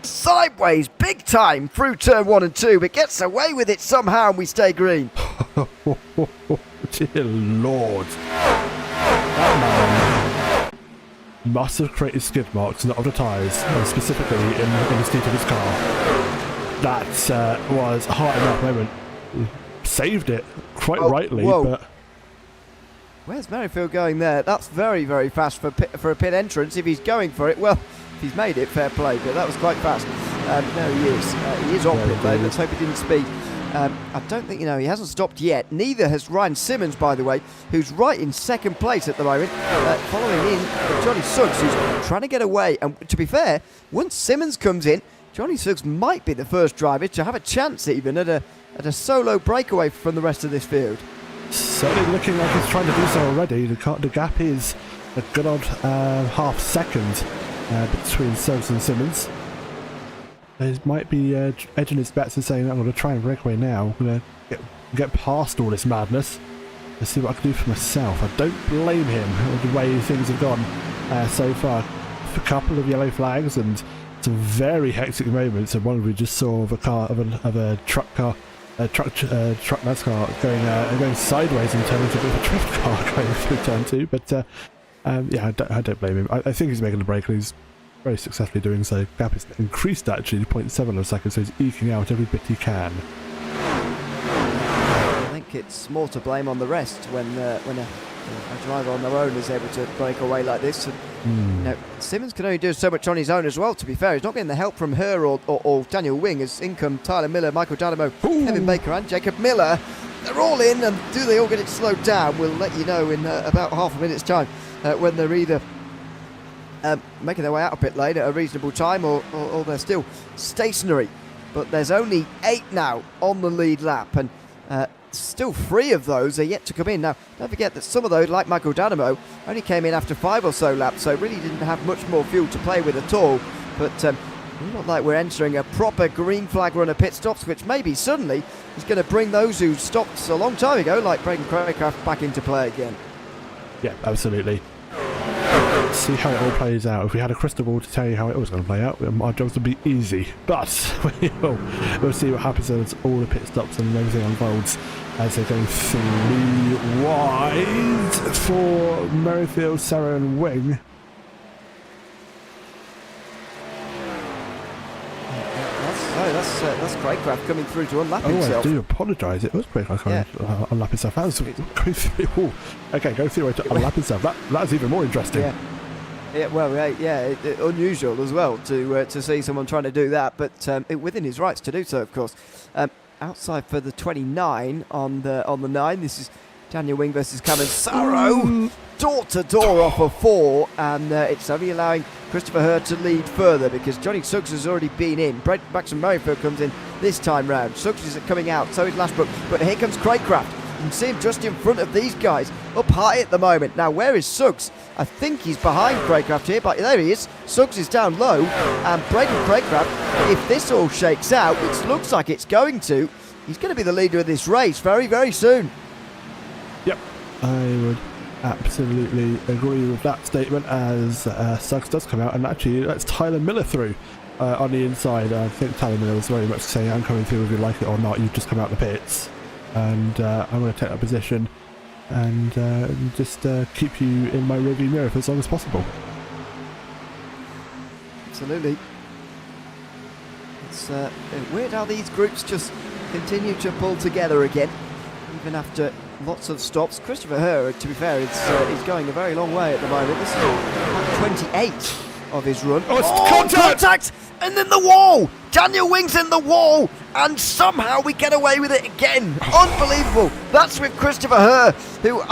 Sideways, big time through turn 1 and 2, but gets away with it somehow, and we stay green. Dear Lord, that man must have created skid marks not of the tyres, specifically in the seat of his car. That was a hard enough moment. Saved it quite rightly, but where's Merrifield going there? That's very, very fast for a pit entrance. If he's going for it, well, if he's made it, fair play, but that was quite fast. There he is. He is on pit lane. Let's hope he didn't speed. I don't think, he hasn't stopped yet. Neither has Ryan Simmons, by the way, who's right in second place at the moment, following in Johnny Suggs, who's trying to get away. And to be fair, once Simmons comes in, Johnny Suggs might be the first driver to have a chance even at a solo breakaway from the rest of this field. Certainly looking like he's trying to do so already. The gap is a good odd half second between Suggs and Simmons. He might be edging his bets and saying, I'm going to try and break away now. I'm going to get past all this madness. Let's see what I can do for myself. I don't blame him with the way things have gone so far. A couple of yellow flags and some very hectic moments, and one we just saw of a truck Nascar going sideways and turning into a bit of a drift car going through turn 2. But I don't blame him. I think he's making the break, and he's very successfully doing so. Gap is increased actually to 0.7 of a second, so he's eking out every bit he can. I think it's more to blame on the rest when a driver on their own is able to break away like this. And, Simmons can only do so much on his own as well, to be fair. He's not getting the help from her or Daniel Wing, as in come Tyler Miller, Michael Dynamo, Kevin Baker and Jacob Miller. They're all in, and do they all get it slowed down? We'll let you know in about half a minute's time when they're either making their way out of pit lane at a reasonable time or they're still stationary. But there's only 8 now on the lead lap, and still 3 of those are yet to come in. Now, don't forget that some of those, like Michael Dynamo, only came in after 5 or so laps, so really didn't have much more fuel to play with at all. But we look like we're entering a proper green flag run of pit stops, which maybe suddenly is going to bring those who stopped a long time ago, like Braden Craycraft, back into play again. Yeah, absolutely. See how it all plays out. If we had a crystal ball to tell you how it was going to play out, our jobs would be easy. But we'll see what happens as all the pit stops and everything unfolds as they're going 3 wide for Merrifield, Sarah and Wing. That's Craycraft coming through to unlap himself. I do apologise. It was Craycraft coming to unlap himself. That was going through. Okay, go through to unlap himself. That's even more interesting. Unusual as well to see someone trying to do that, but within his rights to do so, of course. Outside for the 29 on the 9. This is Daniel Wing versus Cameron Sarro. Door to door off of 4, and it's only allowing Christopher Hurd to lead further because Johnny Suggs has already been in. Braxton Merrifield comes in this time round. Suggs is coming out, so is Lashbrook, but here comes Craycraft. You can see him just in front of these guys, up high at the moment. Now, where is Suggs? I think he's behind Craycraft here, but there he is. Suggs is down low, and Braden Craycraft, if this all shakes out, which looks like it's going to, he's going to be the leader of this race very, very soon. Yep, I would absolutely agree with that statement as Suggs does come out and actually lets Tyler Miller through on the inside. I think Tyler Miller was very much saying, I'm coming through whether you like it or not, you've just come out the pits, and I'm going to take that position and just keep you in my rearview mirror for as long as possible. Absolutely. It's weird how these groups just continue to pull together again, even after lots of stops. Christopher Hurd, to be fair, he's going a very long way at the moment. This is 28 of his run. Oh, it's contact! And then the wall! Daniel Wing's in the wall! And somehow we get away with it again. Unbelievable. That's with Christopher Herr, who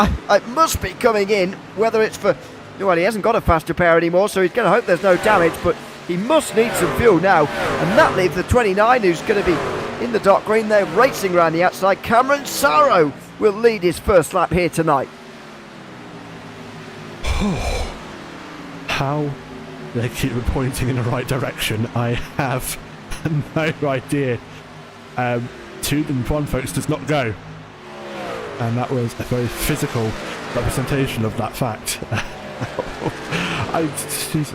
must be coming in, whether it's for... Well, he hasn't got a fast repair anymore, so he's going to hope there's no damage, but he must need some fuel now. And that leaves the 29, who's going to be in the dark green there, racing around the outside. Cameron Sarro will lead his first lap here tonight. How they keep pointing in the right direction, I have no idea. 2-1, folks, does not go. And that was a very physical representation of that fact. I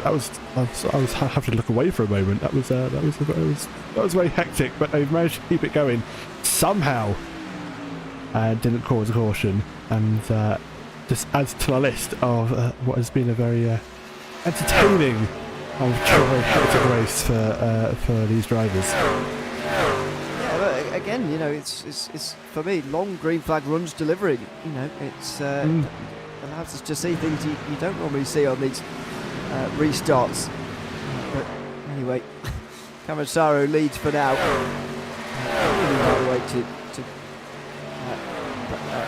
was having to look away for a moment. That was very hectic, but they managed to keep it going somehow. Didn't cause a caution, and just adds to the list of what has been a very entertaining and very hectic race for these drivers. Yeah, but again, you know, it's for me, long green flag runs delivering. You know, it's allows us to see things you don't normally see on these restarts. But anyway, Cameron Sarro leads for now. By the way,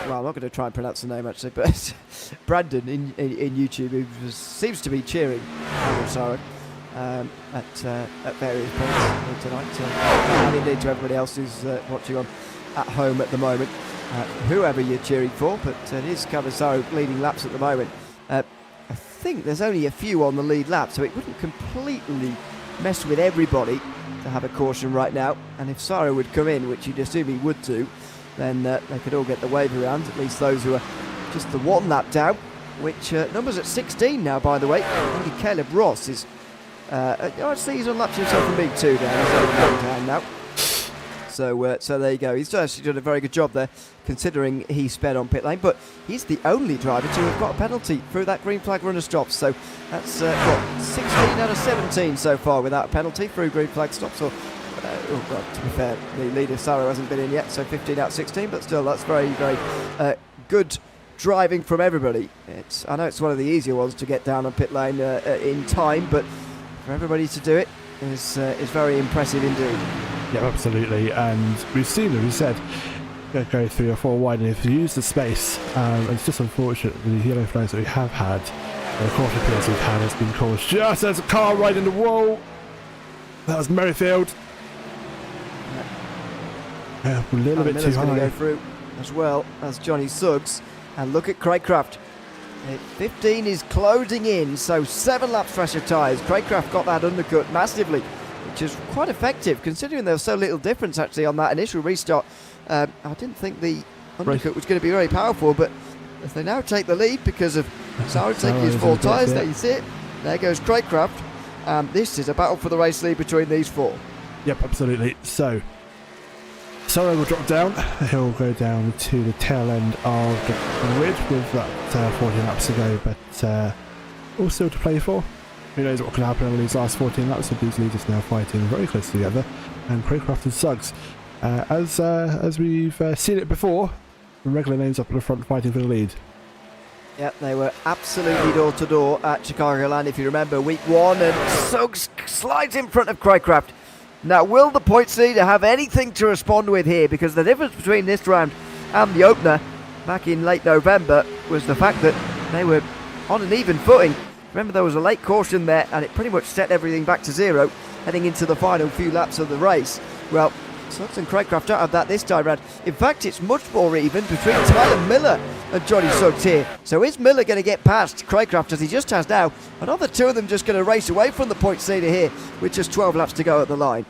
well, I'm not going to try and pronounce the name actually, but Brandon in YouTube, who seems to be cheering Cameron Sarro at various points tonight, and indeed to everybody else who's watching on at home at the moment. Whoever you're cheering for, but it is Cameron Sarro leading laps at the moment. I think there's only a few on the lead lap, so it wouldn't completely mess with everybody to have a caution right now. And if Sarro would come in, which you'd assume he would do, then they could all get the wave around, at least those who are just the one lap down, which numbers at 16 now, by the way. Only Caleb Ross is... I'd say he's unlapped himself from League 2 down. He's only one down now. So there you go. He's actually done a very good job there, considering he sped on pit lane. But he's the only driver to have got a penalty through that green flag runner stops. So that's 16 out of 17 so far without a penalty through green flag stops. Or well, to be fair, the leader Sarro hasn't been in yet, so 15 out of 16. But still, that's very, very good driving from everybody. I know it's one of the easier ones to get down on pit lane in time, but for everybody to do it is very impressive indeed. Yeah, absolutely, and we've seen them, we said, go 3 or 4 wide, and if you use the space, it's just unfortunate with the yellow flags that we have had, the quarter appearance we've had has been caused just as a car right in the wall. That was Merrifield. A little bit too high. Go through as well as Johnny Suggs, and look at Craigcraft. 15 is closing in, so 7 laps fresh of tyres. Craigcraft got that undercut massively, which is quite effective considering there was so little difference actually on that initial restart. I didn't think the undercut was going to be very powerful, but if they now take the lead because of Sarro taking his 4 tyres, there you see it. There goes Craigcraft. This is a battle for the race lead between these 4. Yep, absolutely. So Sarro will drop down. He'll go down to the tail end of the grid with that 14 laps to go, but all still to play for. Who knows what can happen in these last 14 laps with these leaders now fighting very close together. And Craigcraft and Suggs, as we've seen it before, the regular names up at the front fighting for the lead. Yep, they were absolutely door to door at Chicagoland, if you remember, week 1, and Suggs slides in front of Craigcraft. Now, will the points leader have anything to respond with here? Because the difference between this round and the opener back in late November was the fact that they were on an even footing. Remember, there was a late caution there, and it pretty much set everything back to 0 heading into the final few laps of the race. Well, Suggs and Craigcraft don't have that this time round. In fact, it's much more even between Tyler Miller and Johnny Suggs here. So is Miller going to get past Craigcraft as he just has now? And are the two of them just going to race away from the points leader here with just 12 laps to go at the line?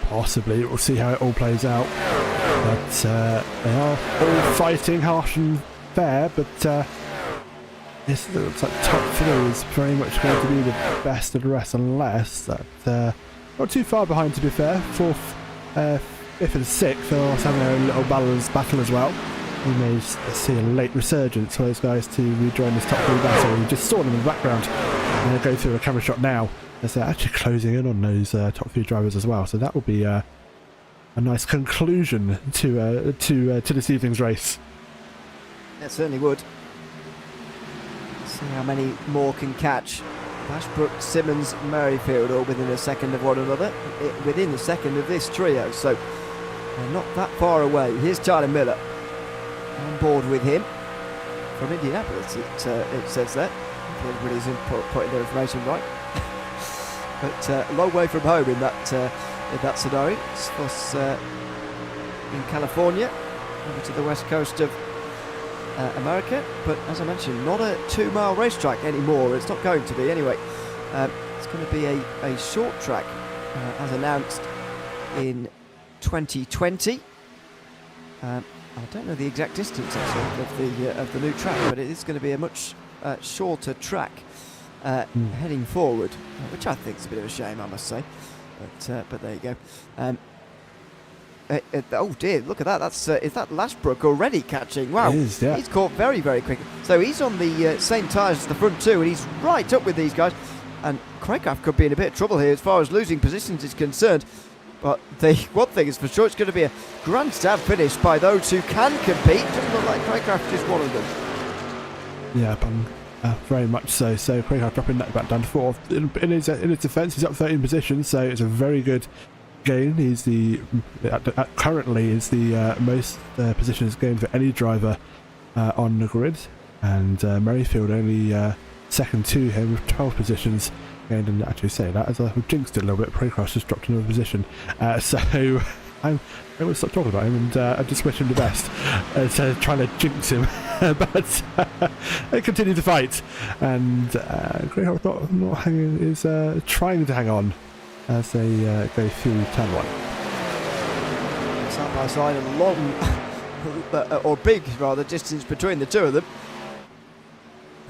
Possibly. We'll see how it all plays out. But they are all fighting harsh and fair, but this looks like top 3 is very much going to be the best of the rest, unless that not too far behind, to be fair. 4th, 5th and 6th are also having their own little battle as well. We may see a late resurgence for those guys to rejoin this top 3 battle. You just saw them in the background, and they'll go through a camera shot now as they're actually closing in on those top 3 drivers as well. So that will be a nice conclusion to this evening's race. It certainly would. See how many more can catch Ashbrook, Simmons, Merrifield all within a second of one another, within a second of this trio, so they're not that far away. Here's Charlie Miller on board with him from Indianapolis, it says that. Everybody's putting their information right. But a long way from home in that scenario. It's was in California, over to the west coast of America, but as I mentioned, not a 2-mile racetrack anymore. It's not going to be anyway. It's going to be a short track, as announced in 2020. I don't know the exact distance actually of the new track, but it is going to be a much shorter track heading forward, which I think is a bit of a shame, I must say. But there you go. Oh dear, look at that. Is that Lashbrook already catching? Wow, it is, yeah. He's caught very, very quick. So he's on the same tyres as the front two, and he's right up with these guys. And Craycraft could be in a bit of trouble here as far as losing positions is concerned. But one thing is for sure, it's going to be a grandstand finish by those who can compete. Doesn't look like Craycraft is one of them. Yeah, very much so. So Craycraft dropping that back down to 4th. In his defence, he's up 13 positions, so it's a very good gain. He's currently is the most positions gained for any driver on the grid, and Merrifield only second to him with 12 positions gained. And actually say that as I've jinxed it a little bit, Craycraft just dropped another position. So I'm going to stop talking about him, and I just wish him the best. So trying to jinx him, but they continue to fight, and Craycraft not hanging, is trying to hang on as they go through turn 1. Side by side, a long, or big rather, distance between the two of them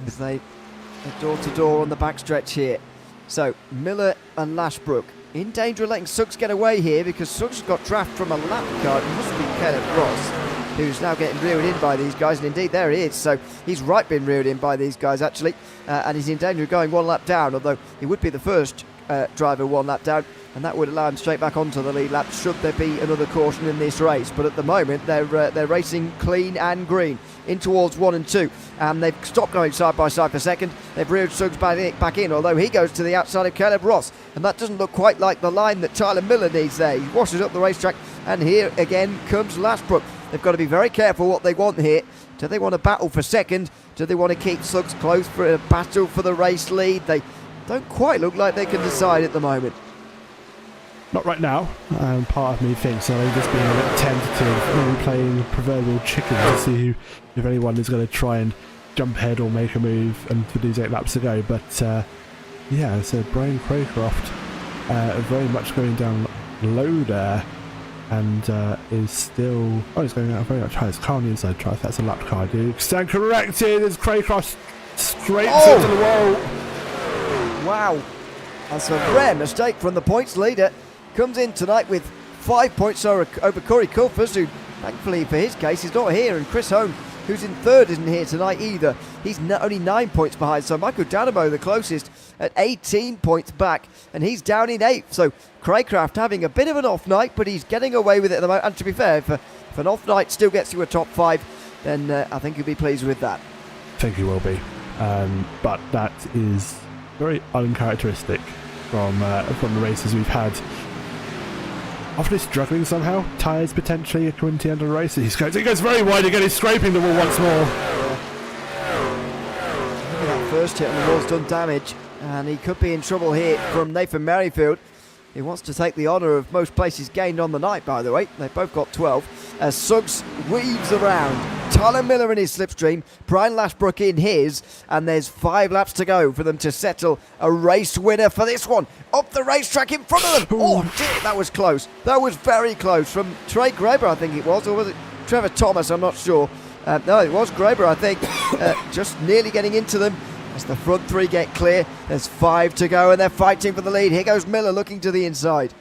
as they are door to door on the backstretch here. So Miller and Lashbrook in danger of letting Suggs get away here, because Suggs got draft from a lap car. It must be Kenneth Ross, who's now getting reared in by these guys, and indeed there he is. So he's right been reared in by these guys actually, and he's in danger of going one lap down, although he would be the first driver one lap down, and that would allow him straight back onto the lead lap should there be another caution in this race. But at the moment they're racing clean and green in towards 1 and 2, and they've stopped going side by side for second. They've reared Suggs back in, although he goes to the outside of Caleb Ross, and that doesn't look quite like the line that Tyler Miller needs there. He washes up the racetrack, and here again comes Lashbrook. They've got to be very careful what they want here. Do they want to battle for second? Do they want to keep Suggs close for a battle for the race lead? They don't quite look like they can decide at the moment. Not right now. Part of me thinks they're just being a bit tentative, maybe playing proverbial chicken to see if anyone is going to try and jump ahead or make a move, and for these 8 laps to go. But yeah, so Brian Craycraft very much going down low there, and is still he's going out very much high. It's car on the inside drive. That's a lap car, dude. Stand corrected as Craycraft scrapes into the wall. Wow, that's a rare mistake from the points leader. Comes in tonight with 5 points over Corey Culfers, who thankfully for his case is not here, and Chris Hone, who's in 3rd, isn't here tonight either. He's only 9 points behind, so Michael Danamo the closest at 18 points back, and he's down in 8th. So Craycraft having a bit of an off night, but he's getting away with it at the moment. And to be fair, if an off night still gets you a top 5, then I think he'll be pleased with that. I think he will be, but that is very uncharacteristic from the races we've had. Often struggling somehow. Tyres potentially coming to the end of the race. He goes very wide again. He's scraping the wall once more. Look at that first hit on the wall's done damage, and he could be in trouble here from Nathan Merrifield. He wants to take the honour of most places gained on the night, by the way. They've both got 12. As Suggs weaves around. Tyler Miller in his slipstream, Brian Lashbrook in his, and there's 5 laps to go for them to settle a race winner for this one. Up the racetrack in front of them. Oh dear, that was close. That was very close. From Trey Graber, I think it was, or was it Trevor Thomas? I'm not sure. No, it was Graber, I think. Just nearly getting into them. As the front 3 get clear, there's 5 to go, and they're fighting for the lead. Here goes Miller looking to the inside.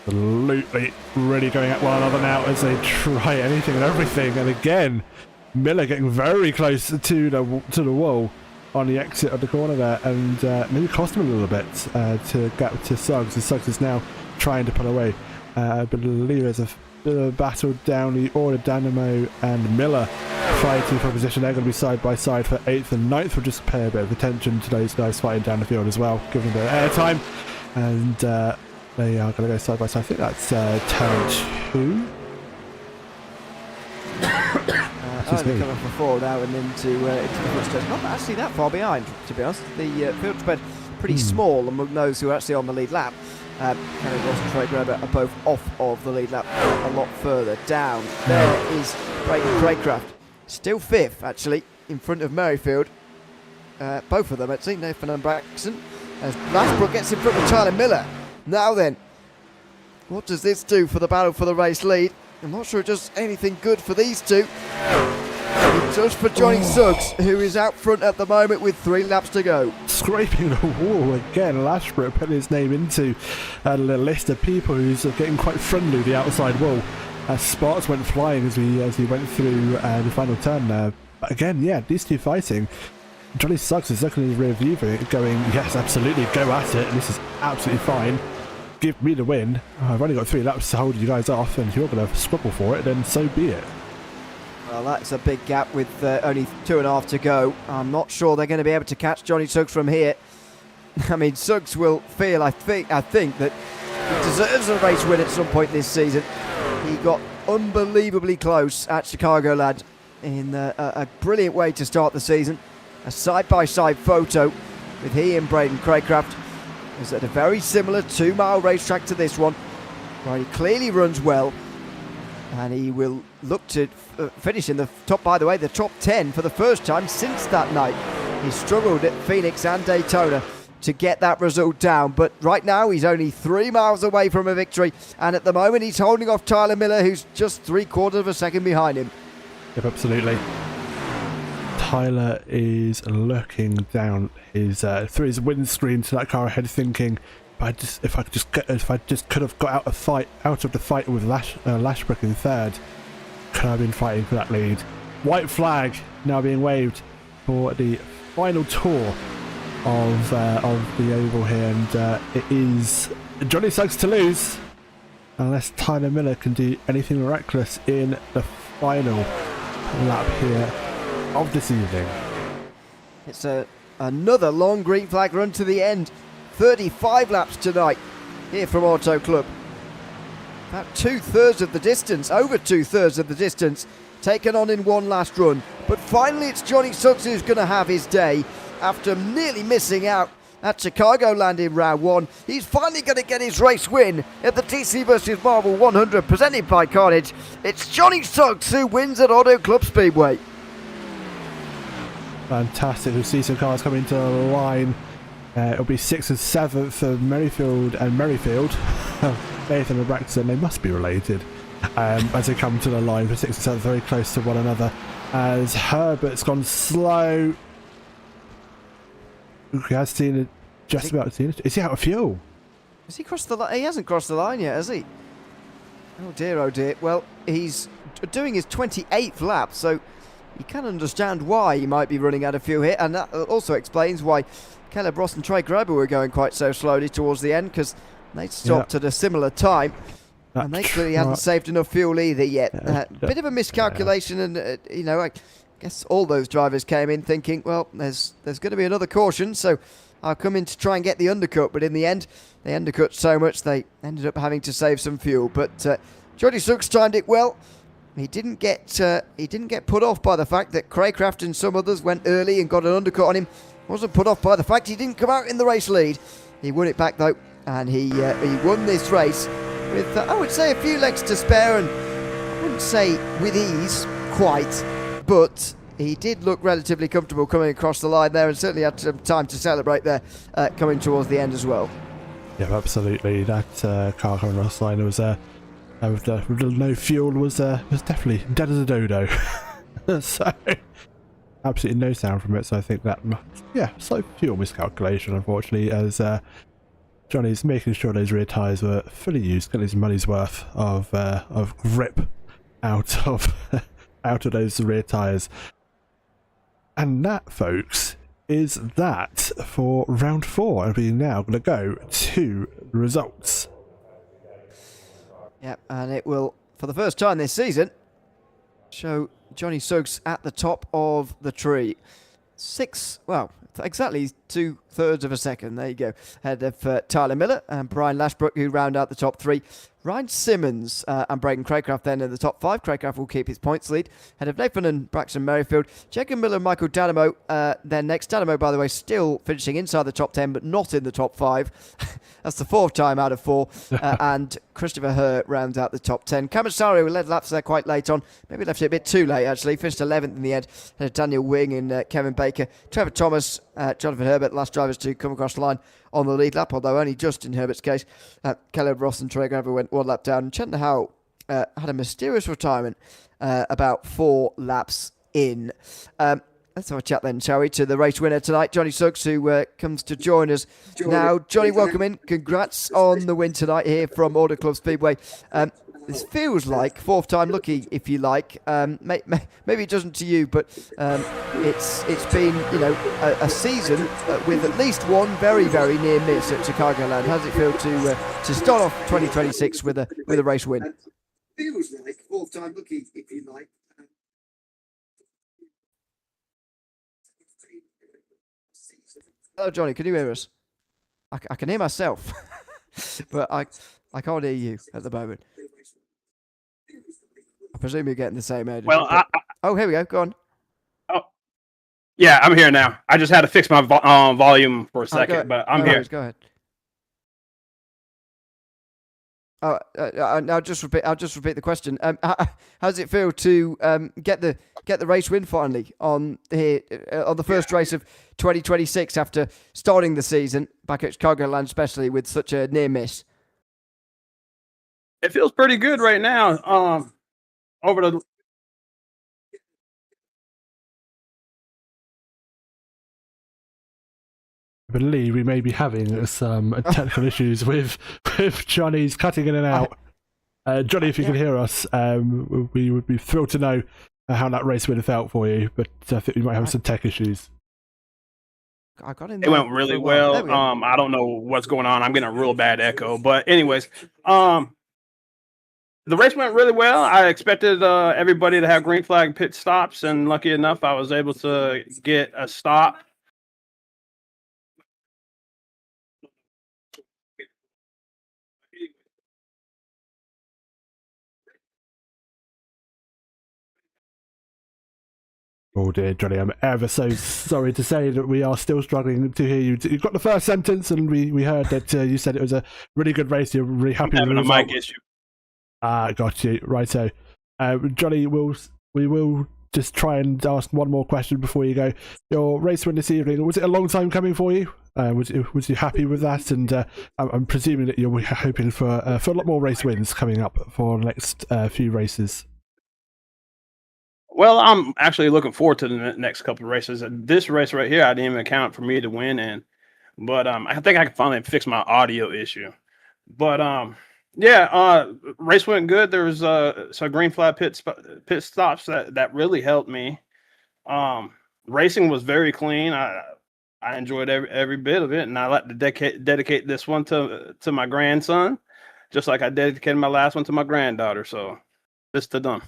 Absolutely really going at one another now as they try anything and everything. And again, Miller getting very close to the wall on the exit of the corner there, and maybe cost him a little bit to get to Suggs. And Suggs is now trying to pull away. I believe there's a bit of a battle down the order. Danamo and Miller fighting for position. They're going to be side by side for 8th and 9th. We'll just pay a bit of attention to those guys fighting down the field as well, giving them air time. And they are going to go side by side. I think that's turn 2. Only coming from forward now and into the first turn. Not actually that far behind, to be honest. The field spread pretty small among those who are actually on the lead lap. Kenneth Ross and Trey Grabber are both off of the lead lap a lot further down. There is Braden Craycraft, still 5th actually, in front of Merrifield. Both of them actually, Nathan and Braxton. As Lashbrook gets in front of Tyler Miller. Now then, what does this do for the battle for the race lead? I'm not sure it does anything good for these two. It does for Johnny Suggs, who is out front at the moment with 3 laps to go. Scraping the wall again. Lashbrook putting his name into a list of people who's getting quite friendly with the outside wall. Sparks went flying as he went through the final turn there. But again, yeah, these two fighting. Johnny Suggs is looking in his rear view going, yes, absolutely, go at it. And this is absolutely fine. Give me the win. I've only got 3 laps to hold you guys off, and if you're going to squabble for it, then so be it. Well, that's a big gap with only 2.5 to go. I'm not sure they're going to be able to catch Johnny Suggs from here. I mean, Suggs will feel, I think that he deserves a race win at some point this season. He got unbelievably close at Chicagoland in a brilliant way to start the season. A side-by-side photo with he and Braden Craycraft is at a very similar 2-mile racetrack to this one, where he clearly runs well, and he will look to finish in the top, by the way, the top 10 for the first time since that night. He struggled at Phoenix and Daytona to get that result down, but right now he's only 3 miles away from a victory, and at the moment he's holding off Tyler Miller, who's just 3/4 of a second behind him. Yep, absolutely. Tyler is looking down his through his windscreen to that car ahead, thinking, if I just could have got out of the fight with Lashbrook in 3rd, could I have been fighting for that lead? White flag now being waved for the final tour of the oval here, and it is Johnny Suggs to lose unless Tyler Miller can do anything miraculous in the final lap here of this evening. It's another long green flag run to the end. 35 laps tonight here from Auto Club. About 2/3 of the distance, over 2/3 of the distance taken on in one last run. But finally it's Johnny Suggs who's going to have his day after nearly missing out at Chicagoland in round 1. He's finally going to get his race win at the TC vs Marvel 100 presented by Carnage. It's Johnny Suggs who wins at Auto Club Speedway. Fantastic. We'll see some cars coming to the line. It'll be 6th and 7th for Merrifield and Merrifield. Nathan and Braxton, they must be related. As they come to the line for 6th and 7th, very close to one another. As Herbert's gone slow. He has seen it, just about seen it. Is he out of fuel? Has he crossed the line? He hasn't crossed the line yet, has he? Oh dear, oh dear. Well, he's doing his 28th lap, so you can understand why he might be running out of fuel here, and that also explains why Caleb Ross and Trey Grabber were going quite so slowly towards the end, because they stopped at a similar time, and they clearly hadn't saved enough fuel either yet. Bit of a miscalculation, and I guess all those drivers came in thinking, well, there's going to be another caution, so I'll come in to try and get the undercut, but in the end, they undercut so much they ended up having to save some fuel. But Johnny Suggs timed it well. He didn't get put off by the fact that Craycraft and some others went early and got an undercut on him. Wasn't put off by the fact he didn't come out in the race lead. He won it back though, and he won this race with I would say a few legs to spare, and I wouldn't say with ease quite, but he did look relatively comfortable coming across the line there, and certainly had some time to celebrate there coming towards the end as well. Yeah, absolutely. That car coming across the line was with no fuel was definitely dead as a dodo. So absolutely no sound from it. So I think that slight fuel miscalculation, unfortunately, as Johnny's making sure those rear tyres were fully used, getting his money's worth of grip out of those rear tyres. And that, folks, is that for round 4, and we're now going to go to the results. Yep, and it will, for the first time this season, show Johnny Suggs at the top of the tree. Exactly 2/3 of a second. There you go. Ahead of Tyler Miller and Brian Lashbrook, who round out the top 3. Ryan Simmons and Braden Craycraft then in the top 5. Craycraft will keep his points lead. Ahead of Nathan and Braxton Merrifield. Jacob Miller and Michael Danamo then next. Danamo, by the way, still finishing inside the top 10, but not in the top 5. That's the 4th time out of 4. And Christopher Herr rounds out the top 10. Cameron Sario, who led laps there quite late on. Maybe left it a bit too late, actually. Finished 11th in the end. Ahead of Daniel Wing and Kevin Baker. Trevor Thomas, Jonathan Herbert, last drivers to come across the line on the lead lap, although only just in Herbert's case. Caleb Ross and Trey Graver went 1 lap down. And Chandler Howell had a mysterious retirement about 4 laps in. Let's have a chat then, shall we, to the race winner tonight, Johnny Suggs, who comes to join us now. Johnny, welcome in. Congrats on the win tonight here from Auto Club Speedway. This feels like 4th time lucky, if you like. Maybe it doesn't to you, but it's been a season with at least one very, very near miss at Chicagoland. How does it feel to start off 2026 with a race win? Feels like 4th time lucky, if you like. Hello, Johnny. Can you hear us? I can hear myself, but I can't hear you at the moment. I presume you're getting the same edge. Well, oh, here we go. Go on. Oh, yeah, I'm here now. I just had to fix my volume for a second, but I'm here. Go ahead. I'll just repeat the question. How does it feel to get the race win finally on the first race of 2026 after starting the season back at Chicagoland, especially with such a near miss? It feels pretty good right now. Over the I believe we may be having some technical issues with Johnny's cutting in and out. Johnny, if you can hear us, we would be thrilled to know how that race would have felt for you, but I think we might have some tech issues. I got in it went really well. I don't know what's going on. I'm getting a real bad echo, but anyways, the race went really well. I expected everybody to have green flag pit stops, and lucky enough, I was able to get a stop. Oh dear, Johnny, I'm ever so sorry to say that we are still struggling to hear you. You got the first sentence, and we heard that you said it was a really good race. You're really happy with the result. Having a mic issue. Got you. Right, so Johnny, we will just try and ask one more question before you go. Your race win this evening, was it a long time coming for you? Was you happy with that? And I'm presuming that you're hoping for a lot more race wins coming up for the next few races. Well, I'm actually looking forward to the next couple of races. This race right here, I didn't even account for me to win in, but I think I can finally fix my audio issue. But yeah, race went good. There was some green flag pit stops that really helped me. Racing was very clean. I enjoyed every bit of it, and I like to dedicate this one to my grandson, just like I dedicated my last one to my granddaughter. So it's to them.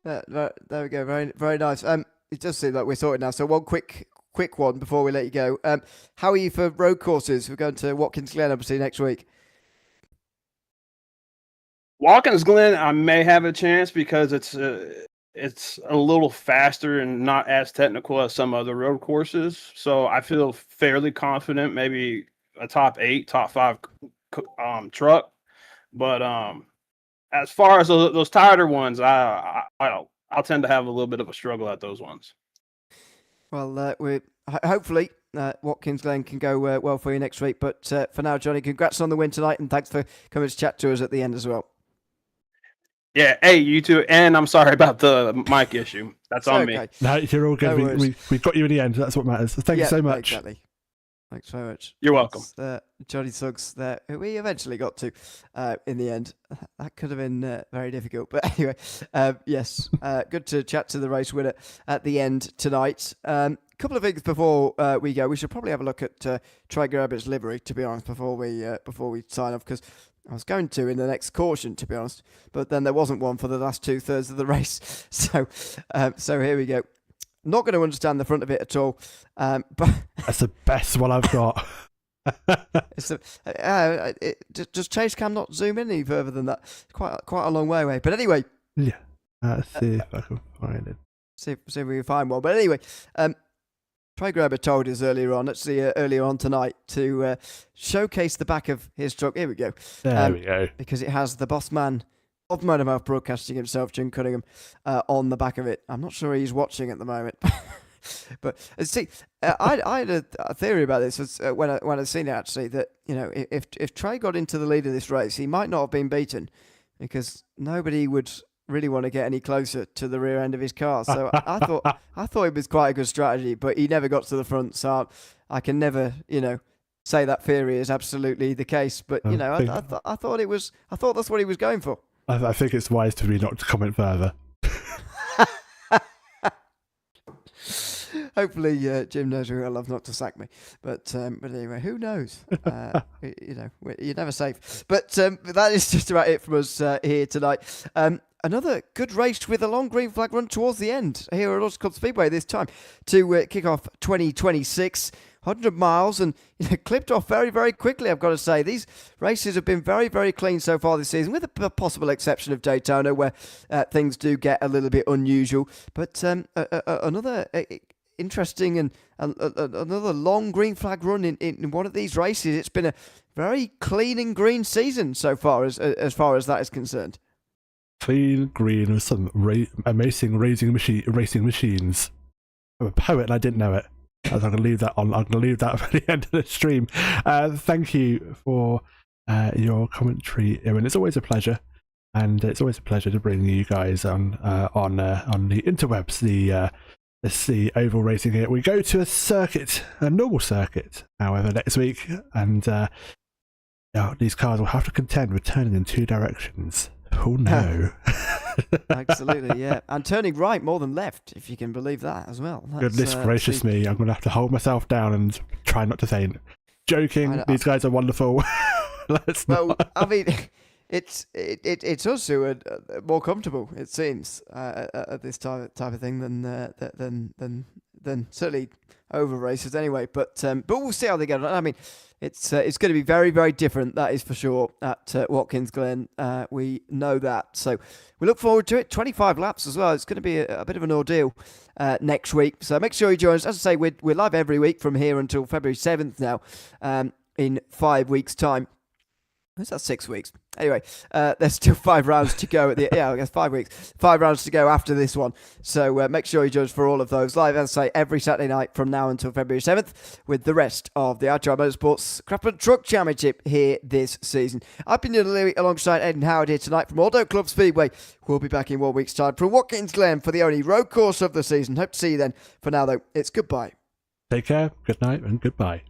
There we go. Very, very nice. It does seem like we're sorted now. So one quick one before we let you go. How are you for road courses? We're going to Watkins Glen, obviously, next week. Watkins Glen, I may have a chance because it's a little faster and not as technical as some other road courses. So I feel fairly confident, maybe a top 8, top 5 truck. But as far as those tighter ones, I'll tend to have a little bit of a struggle at those ones. Well, hopefully Watkins Glen can go well for you next week. But for now, Johnny, congrats on the win tonight, and thanks for coming to chat to us at the end as well. Yeah, hey, you too. And I'm sorry about the mic issue. That's on me. No, you're all good. We got you in the end. That's what matters. Thank you so much. Exactly. Thanks very much. You're welcome. Johnny Suggs there, who we eventually got to in the end. That could have been very difficult. But anyway, yes, good to chat to the race winner at the end tonight. Couple of things before we go. We should probably have a look at Trey Gerber's livery, to be honest, before we sign off, because I was going to in the next caution, to be honest, but then there wasn't one for the last 2/3 of the race. So here we go. Not going to understand the front of it at all, but That's the best one I've got. Does Chase Cam not zoom in any further than that? It's quite a long way away. But anyway, Yeah. Let's see if I can find it. see if we can find one. But anyway, Trey Gerber told us earlier on tonight to showcase the back of his truck. Here we go. There we go. Because it has the boss man of MotorMouth Broadcasting himself, Jim Cunningham, on the back of it. I'm not sure he's watching at the moment. But see, I had a theory about this when I'd seen it, actually, that, you know, if Trey got into the lead of this race, he might not have been beaten, because nobody would really want to get any closer to the rear end of his car. So I thought it was quite a good strategy, but he never got to the front. So I can never, you know, say that theory is absolutely the case. But you know, I thought that's what he was going for. I think it's wise to me not to comment further. Hopefully, Jim knows who I love not to sack me. But anyway, who knows? You know, you're never safe. But that is just about it from us here tonight. Another good race with a long green flag run towards the end here at Auto Club Speedway this time to kick off 2026. 100 miles and, you know, clipped off very, very quickly, I've got to say. These races have been very, very clean so far this season, with a possible exception of Daytona, where things do get a little bit unusual. But another interesting and another long green flag run in one of these races. It's been a very clean and green season so far as far as that is concerned. Clean green with some amazing racing machines. I'm a poet and I didn't know it. I'm going to leave that on. I'm going to leave that for the end of the stream. Thank you for your commentary, Ewan. It's always a pleasure, and it's always a pleasure to bring you guys on the interwebs. The oval racing here. We go to a normal circuit, however, next week, and these cars will have to contend with turning in two directions. Oh no. Absolutely, yeah. And turning right more than left, if you can believe that as well. Goodness gracious me, I'm going to have to hold myself down and try not to faint. Joking, these guys are wonderful. I mean, it's us who are more comfortable, it seems, at this type of thing than certainly over races anyway. But we'll see how they get on. I mean, it's going to be very, very different, that is for sure, at Watkins Glen. We know that. So we look forward to it. 25 laps as well. It's going to be a bit of an ordeal next week. So make sure you join us. As I say, we're live every week from here until February 7th now, in 5 weeks' time. Is that 6 weeks? Anyway, there's still 5 rounds to go I guess 5 weeks. 5 rounds to go after this one. So make sure you join us for all of those live, as I say, every Saturday night from now until February 7th, with the rest of the I2I Motorsports Craftman Truck Championship here this season. I've been Ian Leary alongside Ed and Howard here tonight from Auto Club Speedway. We'll be back in 1 week's time from Watkins Glen for the only road course of the season. Hope to see you then. For now, though, it's goodbye. Take care, good night, and goodbye.